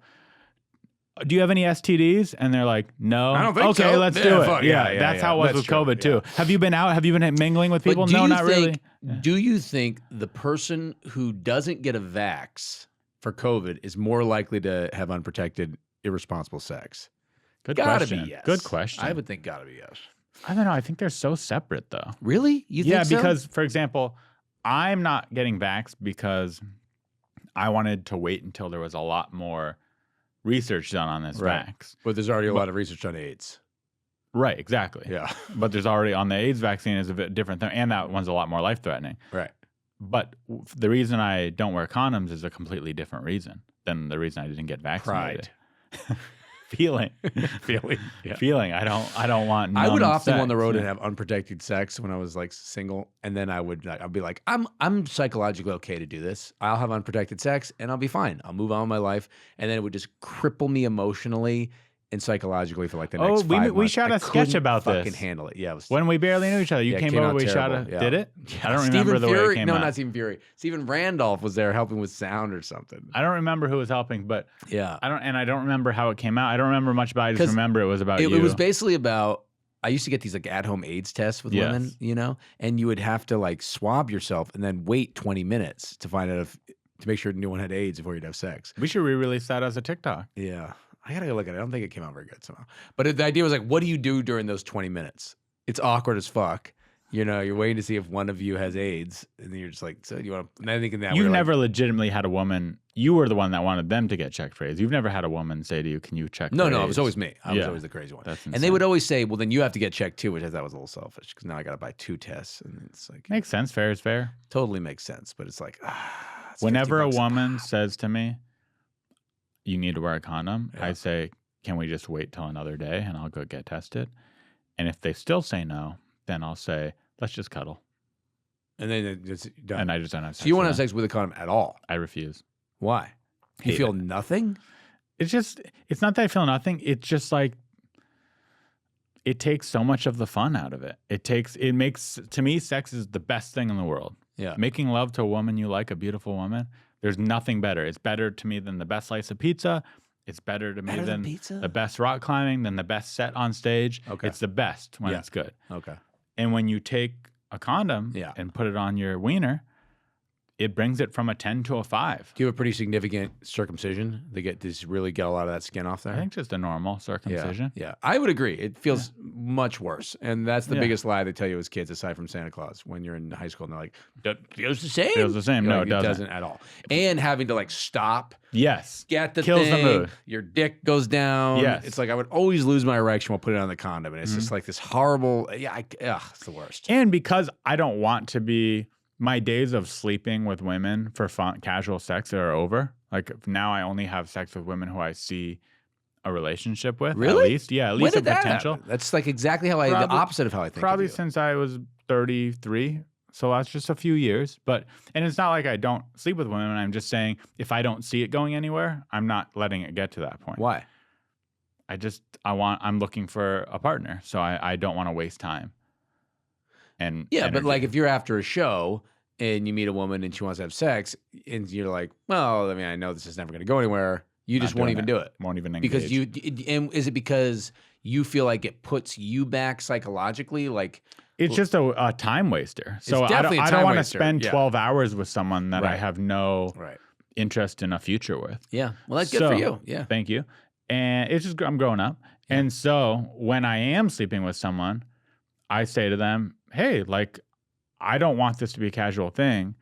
"Do you have any STDs?" And they're like, "No." I don't think okay, so. let's Yeah, do it. fuck, Yeah, yeah, that's yeah. how it was That's with true, COVID too. yeah. Have you been out? Have you been mingling with people? But do No, you not really. think, Do you think the person who doesn't get a vax for COVID is more likely to have unprotected, irresponsible sex? Good Gotta question. be yes. Good question. I would think gotta be yes. I don't know. I think they're so separate though. Really? You think Yeah, so? because for example, I'm not getting vaxxed because I wanted to wait until there was a lot more research done on this Right. vax. But there's already a lot of research on AIDS. Right, exactly. Yeah. But there's already on the AIDS vaccine is a bit different thing, and that one's a lot more life threatening. Right. But the reason I don't wear condoms is a completely different reason than the reason I didn't get vaccinated. Pride. Feeling. Yeah. Feeling. I don't want I would numb often go on the sex. road Yeah. and have unprotected sex when I was like single, and then I'd be like, I'm psychologically okay to do this. I'll have unprotected sex and I'll be fine. I'll move on with my life, and then it would just cripple me emotionally and psychologically for like the next 5 months. we shot I a sketch couldn't about fucking this. handle it. Yeah, it was When we barely knew each other, you Yeah, it came came over, out we shot a, terrible, yeah. did it? I don't Stephen remember the way Fury, it came no, out. not Stephen Fury. Stephen Randolph was there helping with sound or something. I don't remember who was helping, but Yeah. I don't remember how it came out. I don't remember much about it. I just 'Cause remember it was about It you. was basically about, I used to get these like at-home AIDS tests with women, Yes. you know, and you would have to like swab yourself and then wait 20 minutes to find out to make sure no one had AIDS before you'd have sex. We should re-release that as a TikTok. Yeah. I gotta go look at it. I don't think it came out very good somehow. But the idea was like, what do you do during those 20 minutes? It's awkward as fuck. You know, you're waiting to see if one of you has AIDS, and then you're just like, so you want to? And I think in that You've we're never legitimately had a woman. You were the one that wanted them to get checked for AIDS. You've never had a woman say to you, "Can you check?" No, for it AIDS?" was always me. I was Yeah. always the crazy one. That's And they insane. would always say, well, then you have to get checked too, which I thought was a little selfish because now I got to buy 2 tests, and it's like Makes sense. Fair is fair. totally makes sense, but it's like it's Whenever a $50 woman says to me, "You need to wear a condom," Yeah. I say, "Can we just wait till another day and I'll go get tested?" And if they still say no, then I'll say, "Let's just cuddle." and then it's done. And I just don't have sex. So you won't with have them. sex with a condom at all? I refuse. Why? You Hate feel it. nothing? It's not that I feel nothing. It's just like, it takes so much of the fun out of it. To me, sex is the best thing in the world. Yeah. Making love to a woman you like, a beautiful woman, there's nothing better. It's better to me than the best slice of pizza. It's better to me Better than than pizza? the best rock climbing, than the best set on stage. Okay. It's the best when Yeah. it's good. Okay. And when you take a condom Yeah. and put it on your wiener, it brings it from a 10 to a 5. Do you have a pretty significant circumcision? They get really get a lot of that skin off there. I think just a normal circumcision. Yeah, I would agree. It feels much worse, and that's the Yeah. biggest lie they tell you as kids, aside from Santa Claus. When you're in high school, and they're like, "That feels the same." Feels the same. You're No, like, it doesn't. at all. And having to like stop, Yes. get the Kills the thing, mood. your dick goes down. Yes. It's like I would always lose my erection while putting on the condom, and it's just like this horrible. Yeah, it's the worst. And because I don't want to be, my days of sleeping with women for fun, casual sex are over. Like now I only have sex with women who I see a relationship with. Really? At least. Yeah, at When least a did that potential. happen? That's like exactly how the Probably- opposite of how I think. Probably of you. since I was 33. So that's just a few years. And it's not like I don't sleep with women. I'm just saying if I don't see it going anywhere, I'm not letting it get to that point. Why? I'm looking for a partner. So I don't want to waste time. And Yeah, but energy. like if you're after a show and you meet a woman and she wants to have sex, and you're like, well, I mean, I know this is never going to go anywhere. You Not just won't doing even it. do it Won't even because engage. and is it because you feel like it puts you back psychologically? Like It's just a time waster. So definitely a I time don't want to waster, spend yeah. 12 hours with someone that I Right. have no right? interest in a future with. Yeah. Well, that's good for So, you. Yeah. Thank you. And it's just, I'm growing up. And so when I am sleeping with someone, I say to them, hey, like, I don't want this to be a casual thing.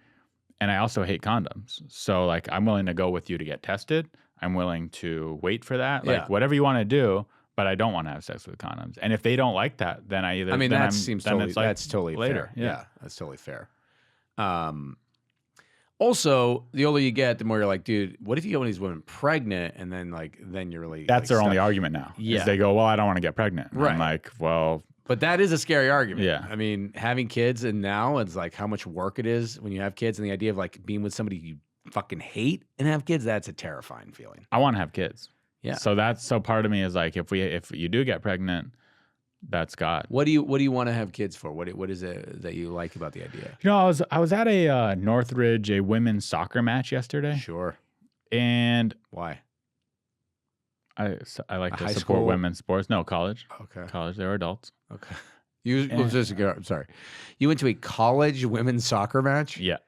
And I also hate condoms. So like, I'm willing to go with you to get tested. I'm willing to wait for that. Like Yeah. whatever you want to do, but I don't want to have sex with condoms. And if they don't like that, then I either, I mean, then that I'm- seems then totally it's like that's totally later. fair. Yeah, that's totally fair. Also, the older you get, the more you're like, dude, what if you get one of these women pregnant, and then you're really That's like, their only stuck. argument now. Yeah. Is they go, well, I don't want to get pregnant. Right. I'm like, well, But that is a scary argument. Yeah. I mean, having kids and now it's like how much work it is when you have kids, and the idea of like being with somebody you fucking hate and have kids, that's a terrifying feeling. I want to have kids. Yeah. So part of me is like, if you do get pregnant, that's God. What do you want to have kids for? What is it that you like about the idea? You know, I was at a Northridge, a women's soccer match yesterday, Sure. and Why? I like to high support school? women's sports. No, college. Okay. College, they were adults. Okay. You And- I'm sorry. You went to a college women's soccer match? Yeah.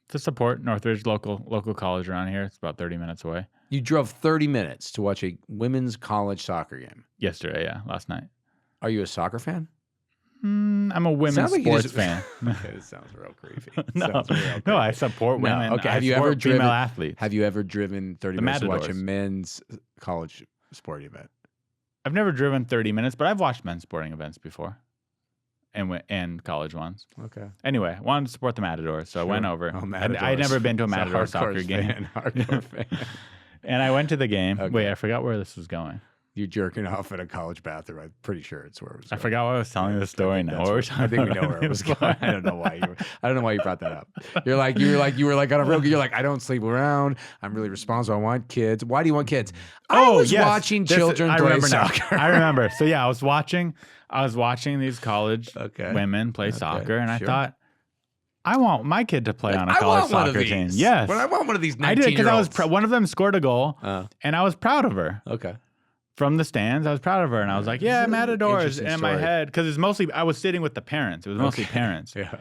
To support Northridge, local college around here. It's about 30 minutes away. You drove 30 minutes to watch a women's college soccer game. Yesterday, yeah, last night. Are you a soccer fan? I'm a women's Sounds like you sports just- fan. Okay, this sounds real creepy. No, Sounds real creepy. no, I support No, women. okay. I Have you support ever driven- female athletes? Have you ever driven 30 The minutes to watch a Matadors. men's college sporting event? I've never driven 30 minutes, but I've watched men's sporting events before. and college ones. Okay. Anyway, wanted to support the Matadors, so I went over. Oh, I'd never been to a He's Matador soccer hardcore game. fan, hardcore fan. And I went to the game. Okay. Wait, I forgot where this was going. You jerking off in a college bathroom. I'm pretty sure it's where it was I going. forgot why I was telling the story now. What were we talking I think we about know where it was going. before? I don't know why you brought that up. You were like on a real. You're like, I don't sleep around. I'm really responsible. I want kids. Why do you want kids? I was yes. watching children I play remember now. soccer. I remember. So yeah, I was watching these college women play soccer, and I thought, I want my kid to play on a college soccer team. Yes, but I want one of these 19-year-olds. I did because one of them scored a goal, and I was proud of her. Okay. From the stands, I was proud of her, and I was like, "Yeah, Matadors." Interesting And in my story. head, because it's mostly I was sitting with the parents. It was mostly parents, Yeah.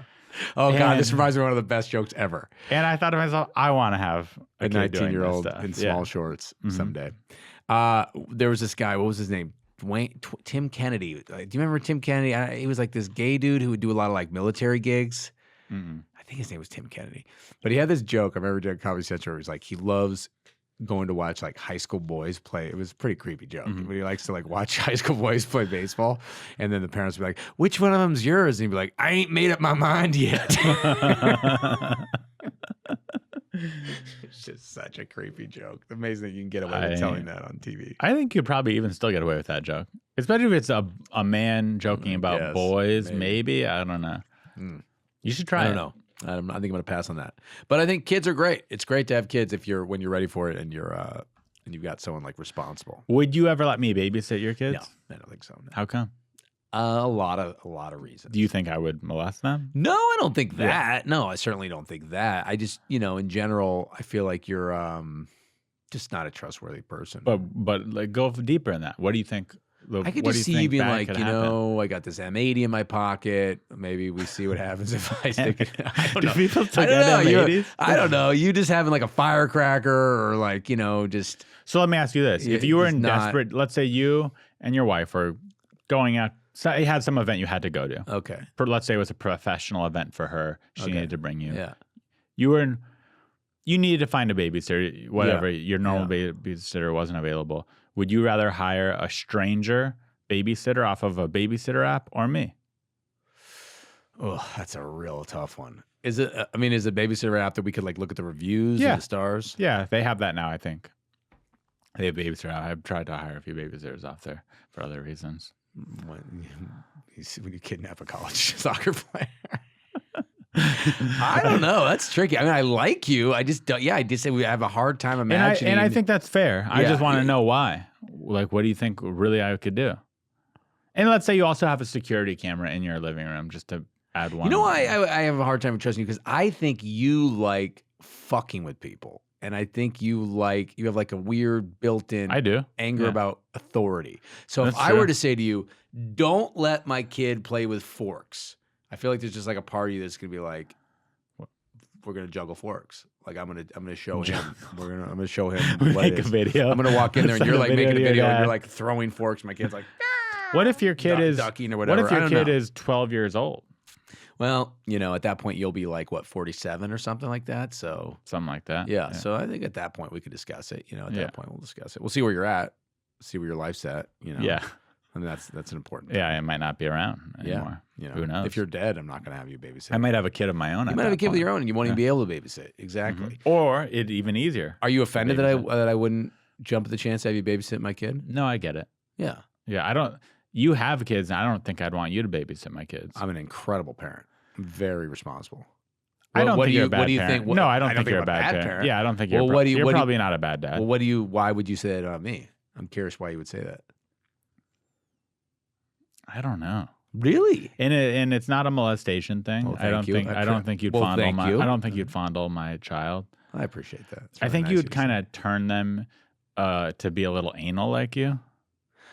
Oh God, And- this reminds me of one of the best jokes ever. and I thought to myself, "I want to have A kid doing this 19-year-old stuff." in Yeah. small shorts Mhm. someday. There was this guy. What was his name? Tim Kennedy. Do you remember Tim Kennedy? He was like this gay dude who would do a lot of like military gigs. Mm-mm. I think his name was Tim Kennedy. But he had this joke. I remember doing Comedy Central. Where he was like, he loves going to watch like high school boys play. It was a pretty creepy joke. Mhm. But he likes to like watch high school boys play baseball. And then the parents would be like, which one of them's yours? And he'd be like, I ain't made up my mind yet. It's just such a creepy joke. Amazing that you can get away with telling that on TV. I think you'd probably even still get away with that joke, especially if it's a man joking about Yes, boys. maybe. Maybe I don't know. Mm. You should try. I don't know. I think I'm going to pass on that. But I think kids are great. It's great to have kids when you're ready for it and you've got someone like responsible. Would you ever let me babysit your kids? No, I don't think so. No. How come? A lot of reasons. Do you think I would molest them? No, I don't think Yeah. that. No, I certainly don't think that. I just, in general, I feel like you're just not a trustworthy person. But like go deeper in that. What do you think? I could what do just see think you being bad like, could happen? I got this M80 in my pocket. Maybe we see what happens if I stick it. I don't Do know. people still I don't get know. M80s? I don't know. You just having like a firecracker or like, just. So let me ask you this: Yeah, if you were it's in not- desperate, let's say you and your wife were going out, so you had some event you had to go to. Okay. Let's say it was a professional event for her. She Okay. needed to bring you. Yeah. You needed to find a babysitter. Whatever your normal Yeah. babysitter wasn't available. Would you rather hire a stranger babysitter off of a babysitter app or me? Oh, that's a real tough one. Is it? Is a babysitter app that we could like look at the reviews Yeah. and the stars? Yeah, they have that now. I think they have babysitter app. I've tried to hire a few babysitters off there for other reasons. When you kidnap a college soccer player. I don't know. That's tricky. I like you. I just don't. Yeah, I just say we have a hard time imagining. And I think that's fair. I Yeah. just want to know why. Like, what do you think really I could do? And let's say you also have a security camera in your living room, just to add one. I have a hard time trusting you because I think you like fucking with people, and I think you have like a weird built-in I do. anger Yeah. about authority. So That's if I true. were to say to you, "Don't let my kid play with forks," I feel like there's just like a party that's gonna be like, we're gonna juggle forks. Like I'm gonna show him. I'm gonna show him what it Make a is. video. I'm gonna walk in there and Send you're a like making a to your video and dad. you're like throwing forks. My kid's like, What if your kid is ducking or What whatever. if I your don't kid know. is 12 years old? Well, at that point you'll be like 47 or something like that. So Something like that. yeah. So I think at that point we could discuss it. At Yeah. that point we'll discuss it. We'll see where you're at. See where your life's at. Yeah. I mean that's an important. Yeah. I might not be around anymore. Who knows? If you're dead, I'm not gonna have you babysit. I might have a kid of my own. You might have a kid with your own, and you won't even be able to babysit. Exactly. Or it even easier. Are you offended that Babysit. that I wouldn't jump at the chance to have you babysit my kid? No, I get it. Yeah, Yeah. I don't. You have kids, and I don't think I'd want you to babysit my kids. I'm an incredible parent. I'm very responsible. I don't what think do you're you- a bad what do you parent. think- No, I don't think you're a I'm bad parent. Yeah, I don't think you're. Well, Well, what do you- you're what do you- probably not a bad dad. Well, why would you say that about me? I'm curious why you would say that. I don't know. Really? And it's not a molestation thing. Well, I don't thank you. think I don't think you'd Well, fondle thank my you. I don't think you'd fondle my child. I appreciate that. It's I really think nice you of would to kind say. of turn them to be a little anal like you.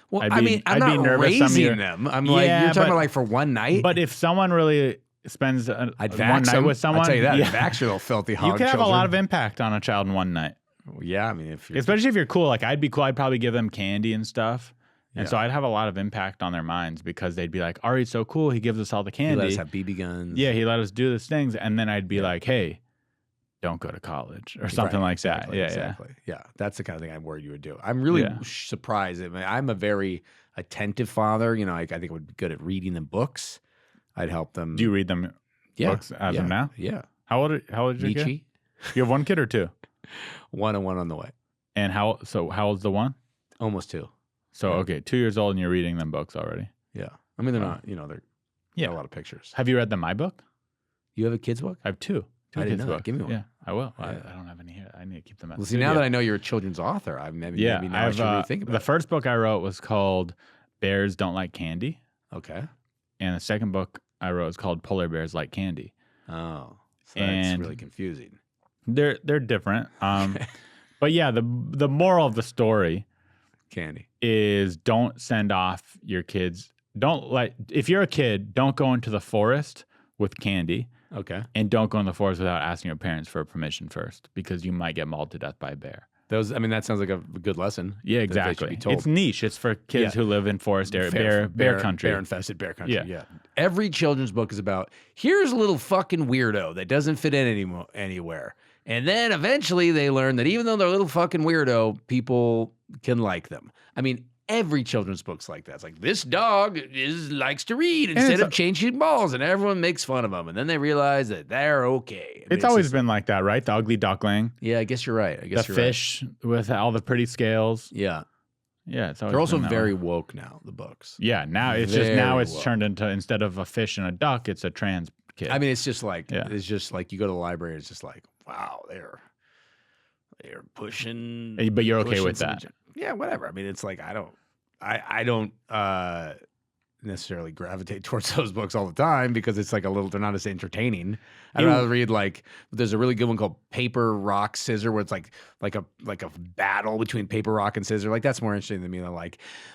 Well, I'd I be- mean, I'm I'd be not nervous some of raising your- them. I'm like, Yeah, you're talking but- about like for one night. But if someone really spends I'd one vax night them. with someone, I'll tell you that. yeah, I'd vax your little filthy hog you could have a children. lot of impact on a child in one night. Yeah, I mean, if you're, Especially if you're cool. Like I'd be cool. I'd probably give them candy and stuff. And Yeah. so I'd have a lot of impact on their minds because they'd be like, Ari's so cool. He gives us all the you candy. let us have BB guns. Yeah, he let us do these things. And then I'd be like, hey, don't go to college or something Right, like exactly, that. Yeah, exactly. Yeah, that's the kind of thing I'm worried you would do. I'm really Yeah. surprised. I'm a very attentive father. I think I would be good at reading them books. I'd help them. Do you read them books as of now? Yeah. How old is your kid? Nietzsche. You have one kid or two? One and one on the way. And how old's the one? Almost 2. So, okay, 2 years old and you're reading them books already. Yeah. I mean, they're not, they're got a lot of pictures. Have you read my book? You have a kid's book? I have two. I didn't kids' know that. books. Give me one. Yeah, I will. Yeah. I don't have any here. I need to keep them. Well, see, now that I know you're a children's author, maybe now I should really think about the it. first book I wrote was called Bears Don't Like Candy. Okay. And the second book I wrote is called Polar Bears Like Candy. Oh, so that's And really confusing. They're different. But yeah, the moral of the story Candy is don't send off your kids. If you're a kid, don't go into the forest with candy. Okay. And don't go in the forest without asking your parents for permission first, because you might get mauled to death by a bear. That sounds like a good lesson. Yeah, exactly. It's niche. It's for kids who live in forest area, bear country. Bear-infested bear country. Yeah. Yeah. Every children's book is about, here's a little fucking weirdo that doesn't fit in anywhere. And then eventually they learn that even though they're a little fucking weirdo, people can like them. I mean, every children's book's like that. It's like, this dog likes to read instead of changing balls, and everyone makes fun of them. And then they realize that they're okay. It's always been like that, right? The ugly duckling. Yeah, I guess you're right. The fish with all the pretty scales. Yeah. Yeah, it's always They're also been that very way. woke now, the books. Yeah, now it's Very turned into, instead of a fish and a duck, it's a trans kid. I mean, it's just like you go to the library, it's just like, wow, they're pushing. But you're okay pushing with some that. Yeah, whatever. I mean, it's like I don't necessarily gravitate towards those books all the time because it's like they're not as entertaining. I'd rather read there's a really good one called Paper, Rock, Scissor, where it's like a battle between paper, rock, and scissor. Like, that's more interesting than me than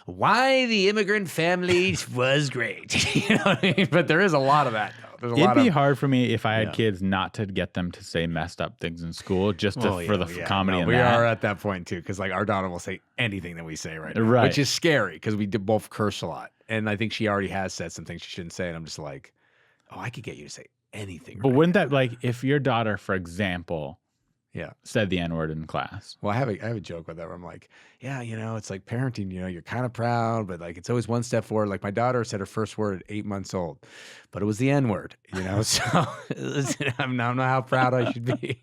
why the immigrant family was great. You know what I mean? But there is a lot of that though. It'd be hard for me if I had kids not to get them to say messed up things in school, just for the comedy. We are at that point too, because our daughter will say anything that we say right now, which is scary because we both curse a lot, and I think she already has said some things she shouldn't say, and I'm just like, oh, I could get you to say anything. But wouldn't that, if your daughter, for example, Yeah. said the N-word in class. Well, I have a joke with that where I'm like, yeah, it's like parenting, you're kind of proud, but it's always one step forward. Like, my daughter said her first word at 8 months old, but it was the N-word, so listen, I don't know how proud I should be.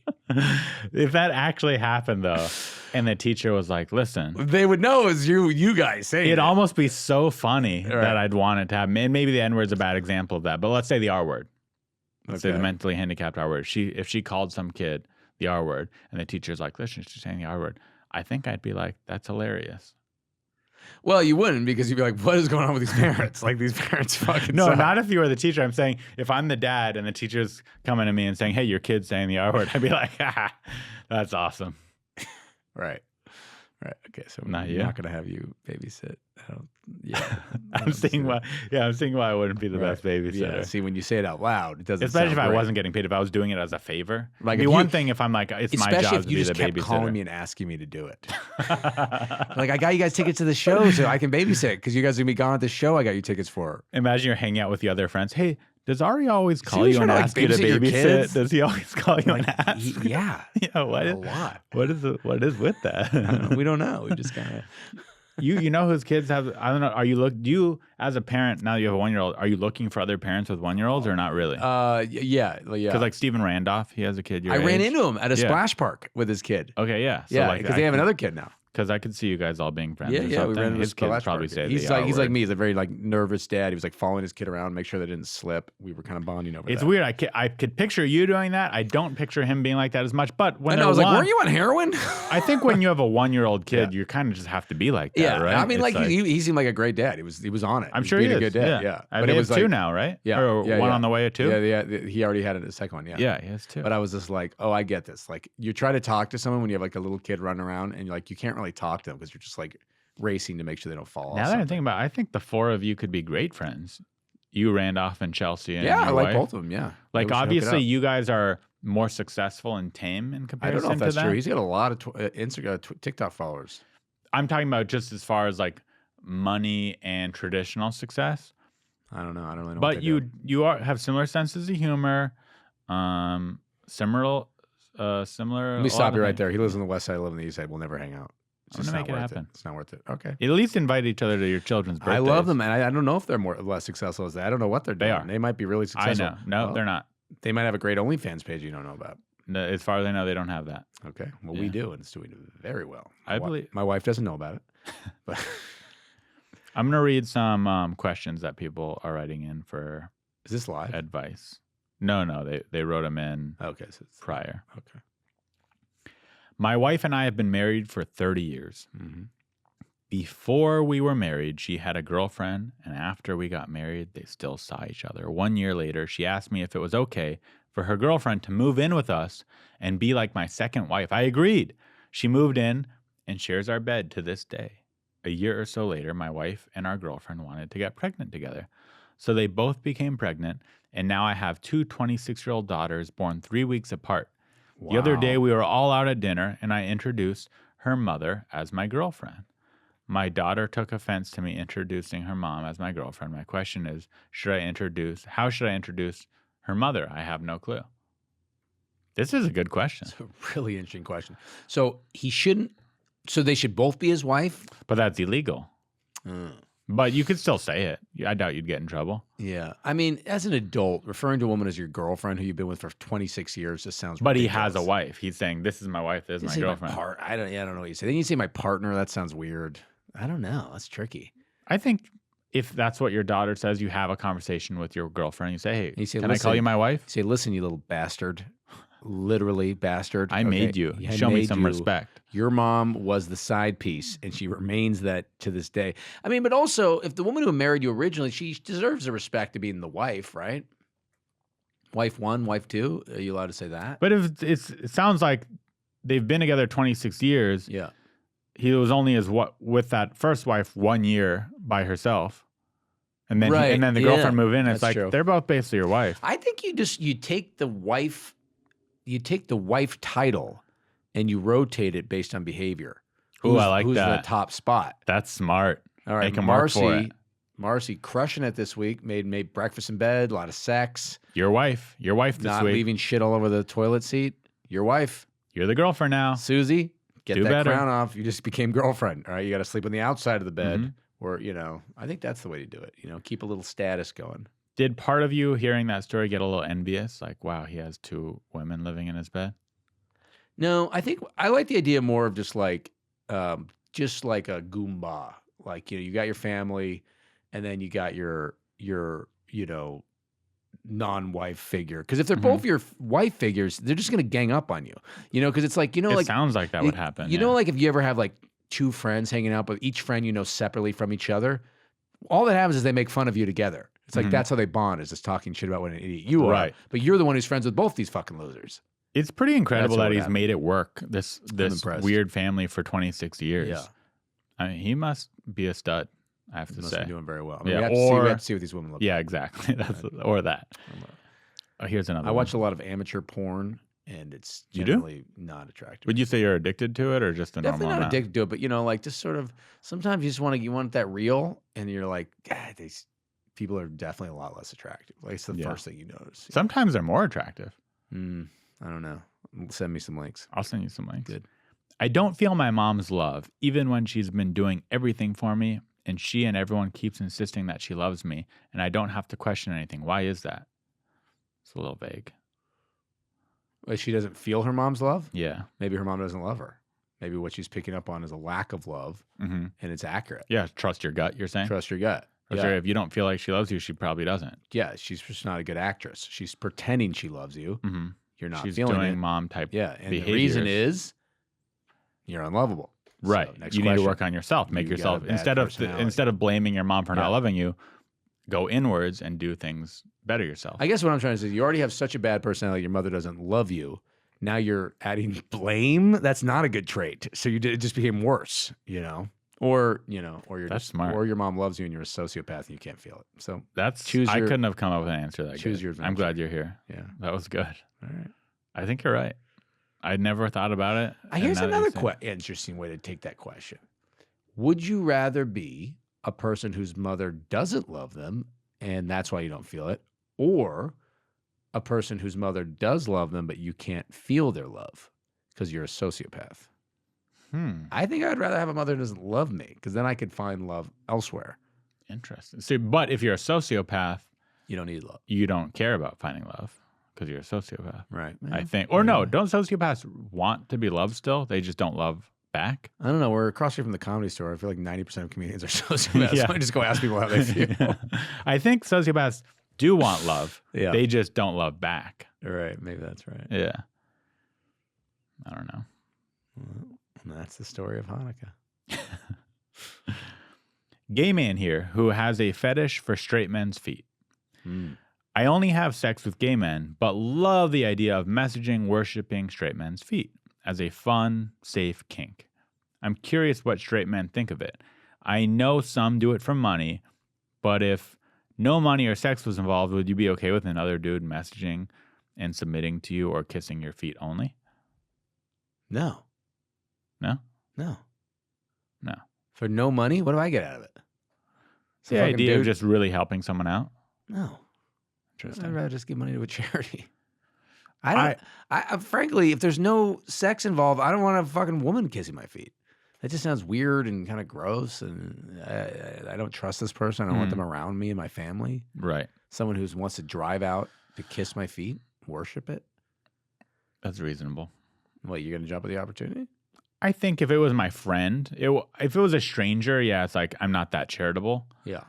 If that actually happened though, and the teacher was like, listen, they would know it was you guys saying it'd almost be so funny that I'd want it to happen. And maybe the N-word's a bad example of that, but let's say the R word. Let's say the mentally handicapped R word. If she called some kid the R word, and the teacher's like, listen, she's saying the R word, I think I'd be like, that's hilarious. Well, you wouldn't, because you'd be like, what is going on with these parents? These parents fucking No, suck. not if you were the teacher. I'm saying if I'm the dad and the teacher's coming to me and saying, hey, your kid's saying the R word, I'd be like, ha, that's awesome. Right. Okay, so Not I'm you. not going to have you babysit. I'm seeing why I wouldn't be the best babysitter. Yeah, see, when you say it out loud, it doesn't Especially if sound I great. wasn't getting paid, if I was doing it as a favor. Like, It'd if be one you- thing if I'm like, it's my Especially job if to you be just the kept calling babysitter. me and asking me to do it. I got you guys tickets to the show so I can babysit because you guys are going to be gone at the show I got you tickets for. Imagine you're hanging out with the other friends. Hey, does Ari always call he's you and trying to, ask you to babysit your babysit? kids? Does he always call you and ask? Yeah. Yeah, what A is, lot. what is with that? We don't know. We just kind of... You know whose kids have, I don't know, do you as a parent, now that you have a 1-year-old, are you looking for other parents with 1-year-olds or not really? Yeah. Because Stephen Randolph, he has a kid your I ran age. into him at a Yeah. splash park with his kid. Okay, yeah. So Yeah, because they have another kid now. Because I could see you guys all being friends. Yeah, or we something. ran into His a kids splash probably park. say He's the R like word. me. He's a very nervous dad. He was following his kid around, make sure they didn't slip. We were kind of bonding over that. It's weird. I could picture you doing that. I don't picture him being like that as much. But when I was like, weren't you on heroin? I think when you have a 1-year-old kid, you kind of just have to be like that, Yeah, right? I mean, It's he seemed like a great dad. He was on it. I'm He was sure he being is. a good dad. Yeah, but it was two now, right? Yeah, or one on the way at 2. Yeah. He already had it a second one. Yeah, Yeah, he has 2. But I was just like, oh, I get this. Like, you try to talk to someone when you have a little kid running around, and you can't really talk to them because you're just racing to make sure they don't fall off. Now that I think about it, I think the 4 of you could be great friends. You, Randolph, and Chelsea, and Yeah, your I like wife. both of them. Yeah, Like, Maybe we should hook it obviously, up. you guys are more successful and tame in I comparison don't know if to that's them. true. He's got a lot of Instagram, TikTok followers. I'm talking about just as far as money and traditional success. I don't know. I don't really know. But you have similar senses of humor, similar. Let me stop you right there. He lives on the west side. I live on the east side. We'll never hang out. It's I'm just gonna make not it worth happen. It's not worth it. Okay. At least invite each other to your children's birthdays. I love them, and I don't know if they're more or less successful as that. I don't know what they're doing. They are. They might be really I successful. know. No, Well, they're not. They might have a great OnlyFans page you don't know about. No, as far as I know, they don't have that. Okay. Well, we Yeah. do, and it's doing very well. I believe- my wife doesn't know about it. But I'm gonna read some questions that people are writing in for is this live? advice. No, they wrote them in Okay. So it's prior. Okay. My wife and I have been married for 30 years. Mm-hmm. Before we were married, she had a girlfriend, and after we got married, they still saw each other. 1 year later, she asked me if it was okay for her girlfriend to move in with us and be like my second wife. I agreed. She moved in and shares our bed to this day. A year or so later, my wife and our girlfriend wanted to get pregnant together. So they both became pregnant, and now I have two 26-year-old daughters born 3 weeks apart. The other day, we were all out at dinner, and I introduced her mother as my girlfriend. My daughter took offense to me introducing her mom as my girlfriend. My question is, how should I introduce her mother? I have no clue. This is a good question. It's a really interesting question. So he shouldn't. So they should both be his wife. But that's illegal. But you could still say it. I doubt you'd get in trouble. Yeah. I mean, as an adult, referring to a woman as your girlfriend who you've been with for 26 years just sounds But ridiculous. he has a wife. He's saying, this is my wife, this is my Say girlfriend. I don't know what you say. Then you say my partner. That sounds weird. I don't know. That's tricky. I think if that's what your daughter says, you have a conversation with your girlfriend. You say, hey, You say, can I call "Listen." you my wife? You say, listen, you little bastard. Literally, bastard. I made you. I Show me made some you. respect. Your mom was the side piece, and she remains that to this day. I mean, but also, if the woman who married you originally, she deserves the respect to being the wife, right? Wife one, wife two. Are you allowed to say that? But if it sounds like they've been together 26 years. Yeah. He was only with that first wife 1 year by herself. And then Right, and then the yeah, girlfriend moved in. It's that's like true. they're both basically your wife. I think you take the wife title and you rotate it based on behavior. Ooh, I like who's that. the top spot? That's smart. All right, Make 'em work for it. Marcy crushing it this week. Made breakfast in bed, a lot of sex, Your wife this not week. leaving shit all over the toilet seat. Your wife, You're the girlfriend now. Susie, get Do that better. crown off. You just became girlfriend. All right, you got to sleep on the outside of the bed, Mhm. or I think that's the way to do it. Keep a little status going. Did part of you hearing that story get a little envious? Like, wow, he has two women living in his bed? No, I think I like the idea more of just like a Goomba. Like, you got your family and then you got your non-wife figure. Because if they're both your wife figures, they're just gonna gang up on you. Because it's like, It sounds like that would happen. You yeah. know, like if you ever have like two friends hanging out, but each friend separately from each other, all that happens is they make fun of you together. It's like that's how they bond, is just talking shit about what an idiot you are. Right. But you're the one who's friends with both these fucking losers. It's pretty incredible That's what that he's happened. made it work. This impressed. weird family for 26 years. Yeah. I mean, he must be a stud. I have He to must say. be doing very well. Yeah, we have to see what these women look Yeah, like. exactly. Or that. Here's another. I one. watch a lot of amateur porn, and it's You do? generally not attractive. Would you say you're addicted to it, or just a Definitely normal not amount? addicted to it, but like just sort of sometimes you just want that real, and you're like, God, these people are definitely a lot less attractive. Like it's the Yeah. first thing you notice. Sometimes they're more attractive. I don't know. Send me some links. I'll send you some links. Good. I don't feel my mom's love, even when she's been doing everything for me, and she and everyone keeps insisting that she loves me, and I don't have to question anything. Why is that? It's a little vague. Like she doesn't feel her mom's love. Yeah. Maybe her mom doesn't love her. Maybe what she's picking up on is a lack of love, Mm-hmm. and it's accurate. Yeah. Trust your gut, you're saying? Trust your gut. For sure, if you don't feel like she loves you, she probably doesn't. Yeah, she's just not a good actress. She's pretending she loves you. Mm-hmm. You're not She's feeling doing it. mom type. Yeah, and behaviors. the reason is you're unlovable. Right. So, next You need to question. work on yourself. Make You got yourself a bad instead personality. of blaming your mom for Yeah. not loving you, go inwards and do things better yourself. I guess what I'm trying to say is you already have such a bad personality. Your mother doesn't love you. Now you're adding blame. That's not a good trait. So it just became worse, or you're That's just smart. or your mom loves you and you're a sociopath and you can't feel it. So That's choose I your- couldn't have come up with an answer that choose good. your I'm adventure. glad you're here. yeah, That was good. all right. I think you're right. I'd never thought about it. and Here's now that another you say it- interesting way to take that question. Would you rather be a person whose mother doesn't love them and that's why you don't feel it, or a person whose mother does love them but you can't feel their love because you're a sociopath? I think I'd rather have a mother who doesn't love me because then I could find love elsewhere. Interesting. See, but if you're a sociopath, You don't need love. you don't care about finding love because you're a sociopath. Right. I think. Or no, don't sociopaths want to be loved still? They just don't love back? I don't know. We're across street from the Comedy Store. I feel like 90% of comedians are sociopaths. Yeah. So I just go ask people how they feel. I think sociopaths do want love. Yeah. They just don't love back. Right. Maybe that's right. Yeah. I don't know. And that's the story of Hanukkah. Gay man here who has a fetish for straight men's feet. I only have sex with gay men, but love the idea of messaging, worshiping straight men's feet as a fun, safe kink. I'm curious what straight men think of it. I know some do it for money, but if no money or sex was involved, would you be okay with another dude messaging and submitting to you or kissing your feet only? No. No? No. No. For no money? What do I get out of it? The idea of just really helping someone out? No. Interesting. I'd rather just give money to a charity. I frankly, if there's no sex involved, I don't want a fucking woman kissing my feet. That just sounds weird and kind of gross. And I don't trust this person. I don't want them around me and my family. Right. Someone who wants to drive out to kiss my feet, worship it. That's reasonable. What, you're going to jump at the opportunity? I think if it was my friend, if it was a stranger, yeah, it's like I'm not that charitable. Yeah.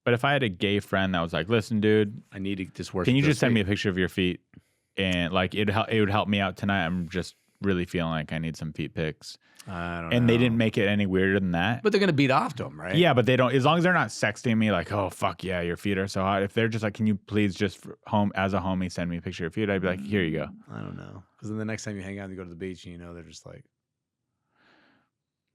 But if I had a gay friend that was like, listen, dude, I need to just worship. can you just send me a picture of your feet? And like it would help me out tonight. I'm just really feeling like I need some feet pics. I don't know. And they didn't make it any weirder than that. But they're going to beat off to them, right? Yeah, but they don't. As long as they're not sexting me like, oh fuck yeah, your feet are so hot. If they're just like, can you please just as a homie send me a picture of your feet? I'd be like, here you go. I don't know. Because then the next time you hang out and you go to the beach, and they're just like.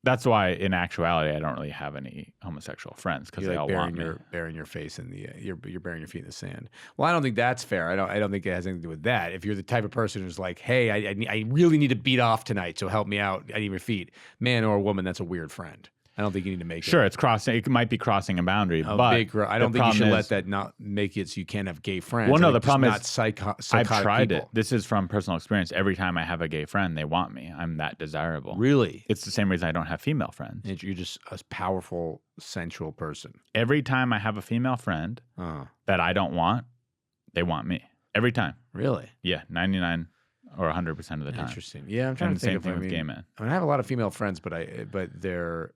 That's why, in actuality, I don't really have any homosexual friends because they all want me. Burying your face in the you're burying your feet in the sand. Well, I don't think that's fair. I don't think it has anything to do with that. If you're the type of person who's like, hey, I really need to beat off tonight, so help me out. I need your feet, man or woman. That's a weird friend. I don't think you need to make sure it. It's crossing. It might be crossing a boundary, but I don't think you should let that not make it so you can't have gay friends. Well, no, the problem not is psychotic I've tried people. it. This is from personal experience. Every time I have a gay friend, they want me. I'm that desirable. Really? It's the same reason I don't have female friends. You're just a powerful, sensual person. Every time I have a female friend that I don't want, they want me. Every time. Really? Yeah, 99 or 100% of the time. Interesting. Yeah, I'm trying to think same of thing with gay men. I have a lot of female friends, but they're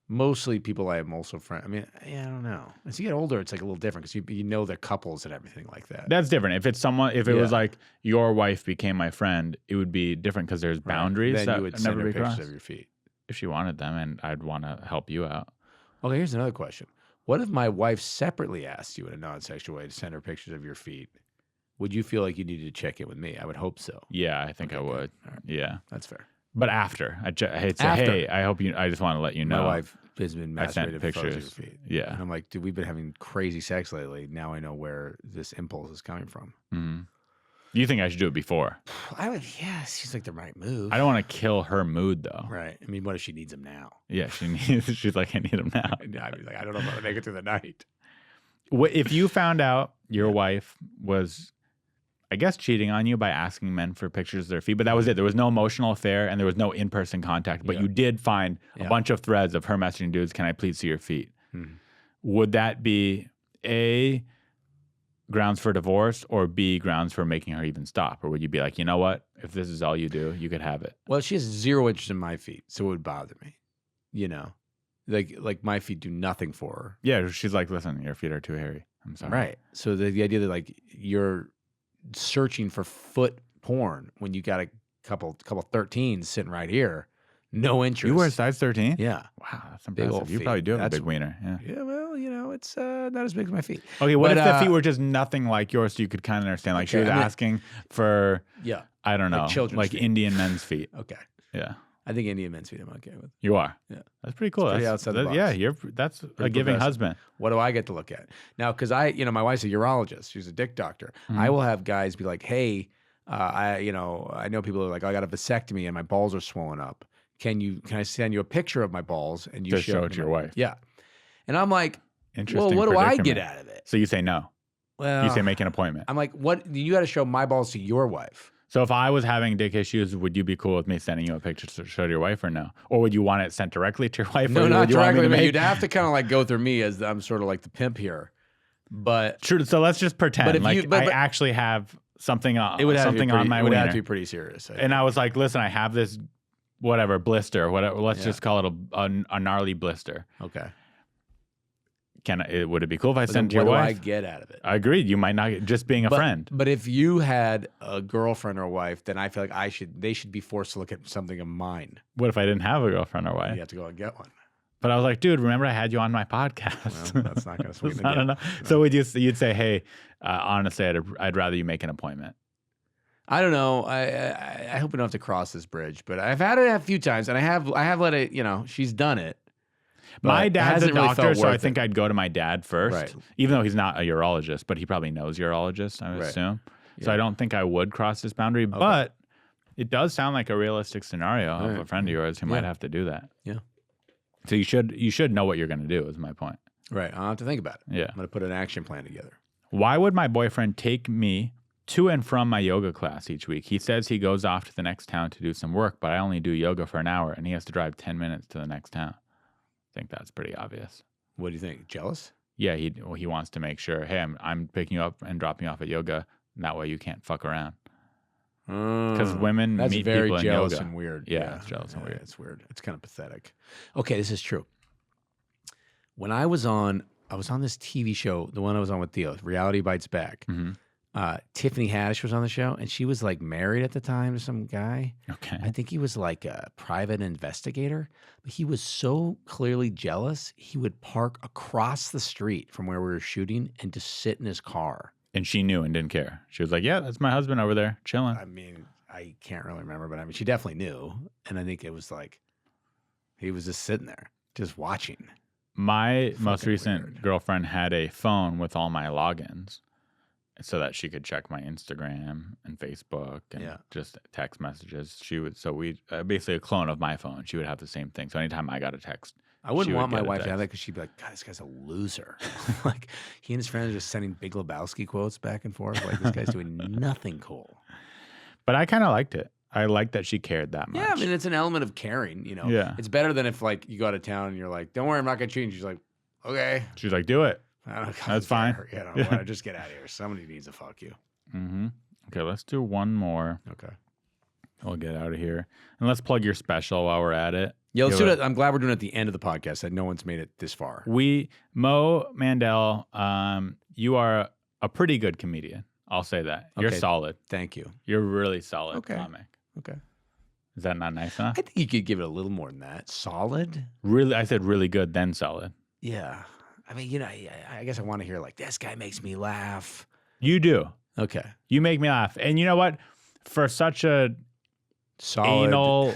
mostly people I am also friends. I mean, yeah, I don't know. As you get older, it's like a little different because you know they're couples and everything like that. That's different. If it's someone, if it was like your wife became my friend, it would be different because there's boundaries Then that you would never send be her pictures crossed. of your feet. If she wanted them, and I'd want to help you out. Okay, here's another question. What if my wife separately asked you in a non-sexual way to send her pictures of your feet? Would you feel like you needed to check in with me? I would hope so. Yeah, I think I would. Right. Yeah, that's fair. But after, I'd say, hey, I hope you. I just want to let you know. My wife has been I sent masturbated pictures. photos of your feet. Yeah, and I'm like, dude, we've been having crazy sex lately. Now I know where this impulse is coming from. Mm-hmm. You think I should do it before? I would. Yeah, she's like the right move. I don't want to kill her mood though. Right. I mean, what if she needs him now? Yeah, she's like, I need him now. I'd be like, I don't know if I'm gonna make it through the night. If you found out your wife was, I guess, cheating on you by asking men for pictures of their feet, but that was it. There was no emotional affair and there was no in-person contact, but you did find a bunch of threads of her messaging dudes, can I please see your feet? Would that be A, grounds for divorce, or B, grounds for making her even stop? Or would you be like, you know what? If this is all you do, you could have it. Well, she has zero interest in my feet, so it would bother me. Like my feet do nothing for her. Yeah, she's like, listen, your feet are too hairy. I'm sorry. Right. So the idea that like you're searching for foot porn when you got a couple 13s sitting right here, no interest. You wear a size 13? Yeah. Wow, that's impressive. You probably do have a big wiener. Yeah. Well, it's not as big as my feet. Okay, what if the feet were just nothing like yours, so you could kind of understand? Like she was asking for, I don't know, like Indian men's feet. Okay. Yeah. I think Indian men's feet I'm okay with. You are? Yeah. That's pretty cool. It's pretty outside the box. Yeah, that's a giving husband. What do I get to look at? Now, because my wife's a urologist. She's a dick doctor. Mm-hmm. I will have guys be like, hey, I know people are like, I got a vasectomy and my balls are swollen up. Can I send you a picture of my balls and you Just show it to your wife? Yeah. And I'm like, interesting. Well, what do I get out of it? So you say no. Well, you say make an appointment. I'm like, what? You got to show my balls to your wife. So if I was having dick issues, would you be cool with me sending you a picture to show to your wife or no? Or would you want it sent directly to your wife? No, or not would you want me directly. to But make- you'd have to kind of like go through me as I'm sort of like the pimp here. But True. So let's just pretend But if like you- but- I actually have something on, it would have something to be on pretty, my it would have wiener. to be pretty serious. And I was like, listen, I have this whatever blister, whatever. Let's just call it a gnarly blister. okay. Would it be cool if I But sent then to your what do I wife? get out of it? I agreed. You might not get just being a friend. But if you had a girlfriend or a wife, then I feel like they should be forced to look at something of mine. What if I didn't have a girlfriend or wife? You have to go and get one. But I was like, dude, remember I had you on my podcast. Well, that's not going to It's sweeten the not deal. enough. So you'd say, hey, honestly, I'd rather you make an appointment. I don't know. I hope we don't have to cross this bridge, but I've had it a few times, and I have let it. You know, she's done it. but My it dad's a hasn't really doctor, felt so I worth think it. I'd go to my dad first, Right. even though he's not a urologist, but he probably knows urologists, I would Right. assume. So Yeah. I don't think I would cross this boundary, but it does sound like a realistic scenario of Right. a friend of yours who might have to do that. Yeah. So you should know what you're going to do is my point. Right. I'll have to think about it. Yeah. I'm going to put an action plan together. Why would my boyfriend take me to and from my yoga class each week? He says he goes off to the next town to do some work, but I only do yoga for an hour and he has to drive 10 minutes to the next town. I think that's pretty obvious. What do you think? Jealous? Yeah, he wants to make sure, hey, I'm picking you up and dropping you off at yoga, and that way you can't fuck around. Because women That's meet very people in jealous yoga. and weird. Yeah, it's jealous and weird. It's weird. It's kind of pathetic. Okay, this is true. When I was on this TV show, the one I was on with Theo, Reality Bites Back. Mm-hmm. Tiffany Haddish was on the show, and she was like married at the time to some guy. Okay. I think he was like a private investigator, but he was so clearly jealous, he would park across the street from where we were shooting and just sit in his car. And she knew and didn't care. She was like, yeah, that's my husband over there chilling. I mean, I can't really remember, but I mean, she definitely knew. And I think it was like, he was just sitting there, just watching. My most Fucking recent weird. girlfriend had a phone with all my logins so that she could check my Instagram and Facebook and Yeah. just text messages. We basically a clone of my phone. She would have the same thing. So anytime I got a text, I wouldn't she would want my get a wife to have text. that because she'd be like, God, this guy's a loser. Like, he and his friends are just sending Big Lebowski quotes back and forth. Like, this guy's doing nothing cool. But I kind of liked it. I liked that she cared that much. Yeah, I mean, it's an element of caring, you know? Yeah. It's better than if, like, you go out of town and you're like, don't worry, I'm not going to cheat. And she's like, okay. She's like, do it. I don't That's fine. care. You know, Yeah. whatever, just get out of here. Somebody needs to fuck you. Mm-hmm. Okay, let's do one more. Okay. We'll get out of here. And let's plug your special while we're at it. Yeah, let's Give do it- it. I'm glad we're doing it at the end of the podcast that no one's made it this far. Mo Mandel, you are a pretty good comedian. I'll say that. You're Okay. solid. Thank you. You're a really solid Okay. comic. Okay. Is that not nice enough? I think you could give it a little more than that. Solid? Really, I said really good, then solid. Yeah. I mean, you know, I guess I want to hear like, this guy makes me laugh. You do. Okay. You make me laugh. And you know what? For such a Solid. anal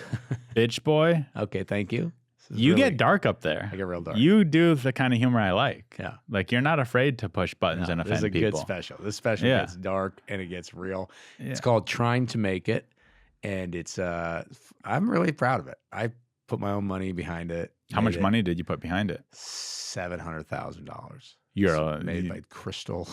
bitch boy, Okay, thank you. This is you really- get dark up there. I get real dark. You do the kind of humor I like. Yeah. Like you're not afraid to push buttons No, and this is offend a people. good special. This special Yeah. gets dark and it gets real. Yeah. It's called Trying to Make It. And it's I'm really proud of it. I put my own money behind it. How made much it money did you put behind it? $700,000. You're It's made by crystal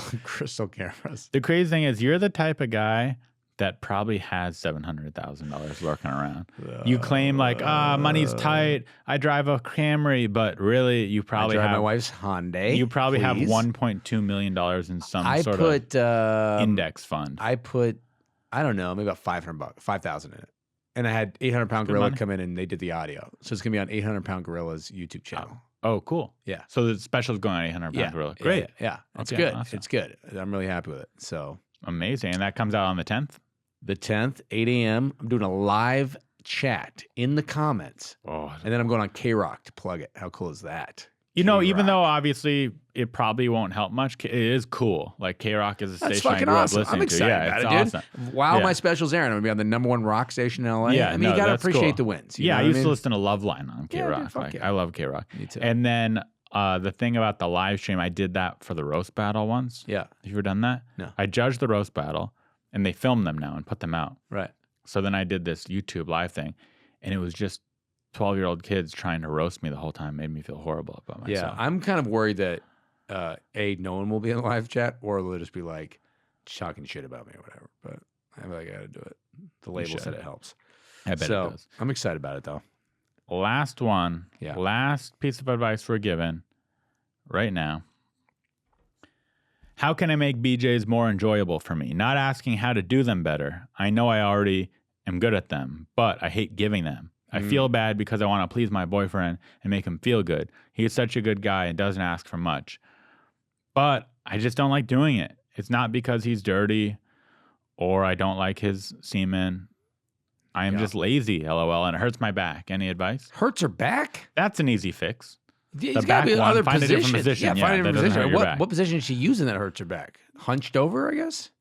cameras. The crazy thing is you're the type of guy that probably has $700,000 lurking around. You claim like, money's tight. I drive a Camry, but really you I probably drive have my wife's Hyundai. you probably have please. $1.2 million in some I sort put of index fund. I put I don't know, maybe about $500, 5,000 in it. And I had 800-pound Good Gorilla money. come in and they did the audio. So it's gonna be on 800-pound Gorilla's YouTube channel. Oh, cool. Yeah. So the special's going on 800 pounds gorilla. Great. Yeah. It's Okay, good. awesome. It's good. I'm really happy with it. So Amazing. And that comes out on the 10th? the 10th, 8 a.m. I'm doing a live chat in the comments. Oh, And then I'm going on K-Rock to plug it. How cool is that? you know, even K-Rock. though obviously it probably won't help much, it is cool. Like K-Rock is a That's station I fucking grew awesome. up listening I'm excited to. Yeah, about it's it, dude. awesome. While Yeah. my special's airing, I'm gonna be on the #1 rock station in LA. Yeah, I mean, no, you gotta that's appreciate cool. the wins. you Yeah, know I what used to mean? listen to Loveline on Yeah, dude, K-Rock. fuck Like, yeah. I love K-Rock. Me too. And then the thing about the live stream, I did that for the roast battle once. Yeah. Have you ever done that? No. I judged the roast battle, and they film them now and put them out. Right. So then I did this YouTube live thing, and it was just 12-year-old kids trying to roast me the whole time. Made me feel horrible about myself. Yeah, I'm kind of worried that no one will be in the live chat, or they'll just be like talking shit about me or whatever. But I feel like I gotta do it. The label said it helps. I bet So it does. I'm excited about it though. Last one. Yeah. Last piece of advice we're given right now. How can I make BJs more enjoyable for me? Not asking how to do them better. I know I already am good at them, but I hate giving them. I feel bad because I want to please my boyfriend and make him feel good. He is such a good guy and doesn't ask for much. But I just don't like doing it. It's not because he's dirty or I don't like his semen. I am just lazy, LOL, and it hurts my back. Any advice? Hurts her back? That's an easy fix. He's The got to be back one, other find a different position. position. Yeah, find a that different doesn't hurt position. your back. What position is she using that hurts her back? Hunched over, I guess?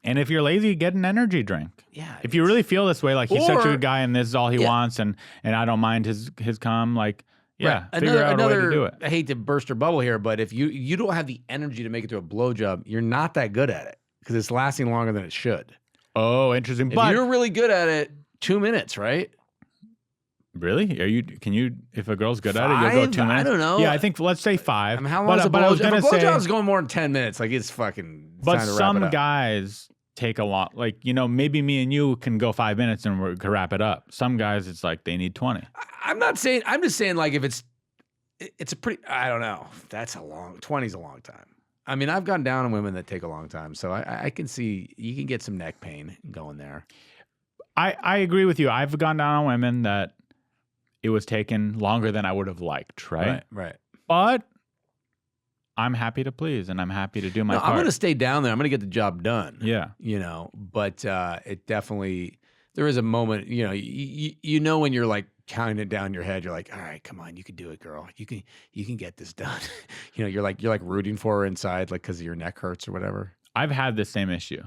And if you're lazy, get an energy drink. Yeah. If you really feel this way, like he's such a Or- good guy and this is all he wants, and I don't mind his cum, like, yeah, Right. figure out a way to do it. I hate to burst her bubble here, but if you don't have the energy to make it to a blowjob, you're not that good at it because it's lasting longer than it should. Oh, interesting. If But you're really good at it, 2 minutes, right? really, can you? If a girl's good at it, you'll go 2 minutes. I don't know. Yeah, I think let's say 5. I mean, how long is a but I was blowjob? If gonna a say, blowjob's going more than 10 minutes, like it's fucking. but time to wrap some it up. guys take a lot. Like maybe me and you can go 5 minutes and we can wrap it up. Some guys, it's like they need 20. I'm not saying. I'm just saying, like, if it's a pretty. I don't know. That's a long. 20's a long time. I mean, I've gone down on women that take a long time, so I can see you can get some neck pain going there. I agree with you. I've gone down on women that it was taken longer than I would have liked, right? Right. But I'm happy to please and I'm happy to do my No, part. I'm going to stay down there. I'm going to get the job done. Yeah. But it definitely, there is a moment, you know, when you're like counting it down in your head, you're like, all right, come on, you can do it, girl. You can get this done. You're like rooting for her inside, like, cause your neck hurts or whatever. I've had the same issue.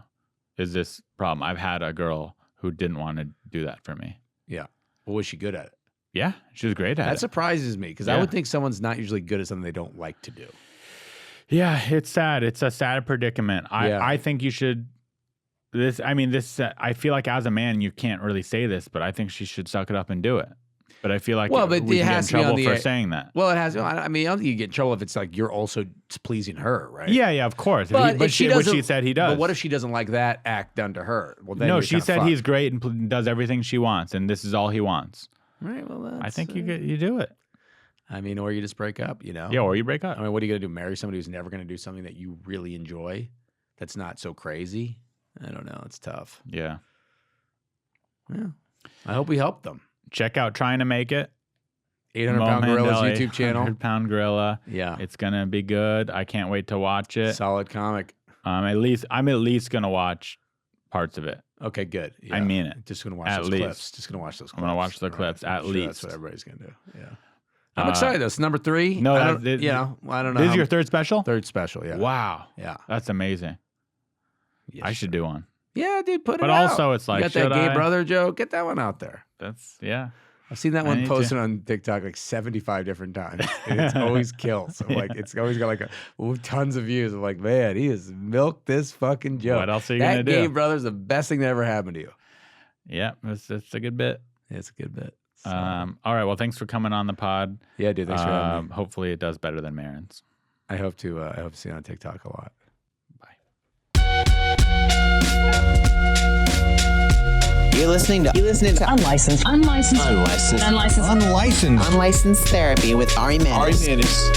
Is this problem? I've had a girl who didn't want to do that for me. Yeah. Well, was she good at it? Yeah. She was great at That it. surprises me because I would think someone's not usually good at something they don't like to do. Yeah. It's sad. It's a sad predicament. Yeah. I think you should, I feel like as a man, you can't really say this, but I think she should suck it up and do it. But I feel like Well, but we it can has get in to be on trouble the- for saying that. Well, it has. I mean, I don't think you get in trouble if it's like you're also pleasing her, right? Yeah, of course. But But if she what she doesn't- said he does. But what if she doesn't like that act done to her? Well, then No, you're she kinda said fucked. he's great and does everything she wants, and this is all he wants. Right. Well, that's, I think you do it. I mean, or you just break up. Yeah, or you break up. I mean, what are you gonna do? Marry somebody who's never gonna do something that you really enjoy? That's not so crazy. I don't know. It's tough. Yeah. Yeah. I hope we helped them. Check out Trying to Make It. 800-pound Gorilla's YouTube channel. 800-pound Gorilla. Yeah. It's gonna be good. I can't wait to watch it. Solid comic. I'm at least gonna watch parts of it. Okay, good. I Yeah. mean it. Just gonna watch At those least. clips. Just gonna watch those clips. I'm gonna watch the All right. clips, I'm at sure least. That's what everybody's gonna do. Yeah. I'm excited. That's number 3. No, I don't, that- I don't know. This is how- your third special? third special. Yeah. Wow. Yeah. That's amazing. Yes, I should do one. Yeah, dude, put it But out. also it's like, you got that should gay I? brother joke? Get that one out there. Yeah. I've seen that I one need posted to. on TikTok like 75 different times. And it's always kills. Like it's always got like tons of views. I'm like, man, he has milked this fucking joke. What else are you that gonna do? gay brother's the best thing that ever happened to you. Yeah, it's a good bit. It's a good bit. So, All right. Well, thanks for coming on the pod. yeah, dude. Thanks for having me. Hopefully it does better than Marin's. I hope to see you on TikTok a lot. You're listening to Unlicensed therapy with Ari Mannis.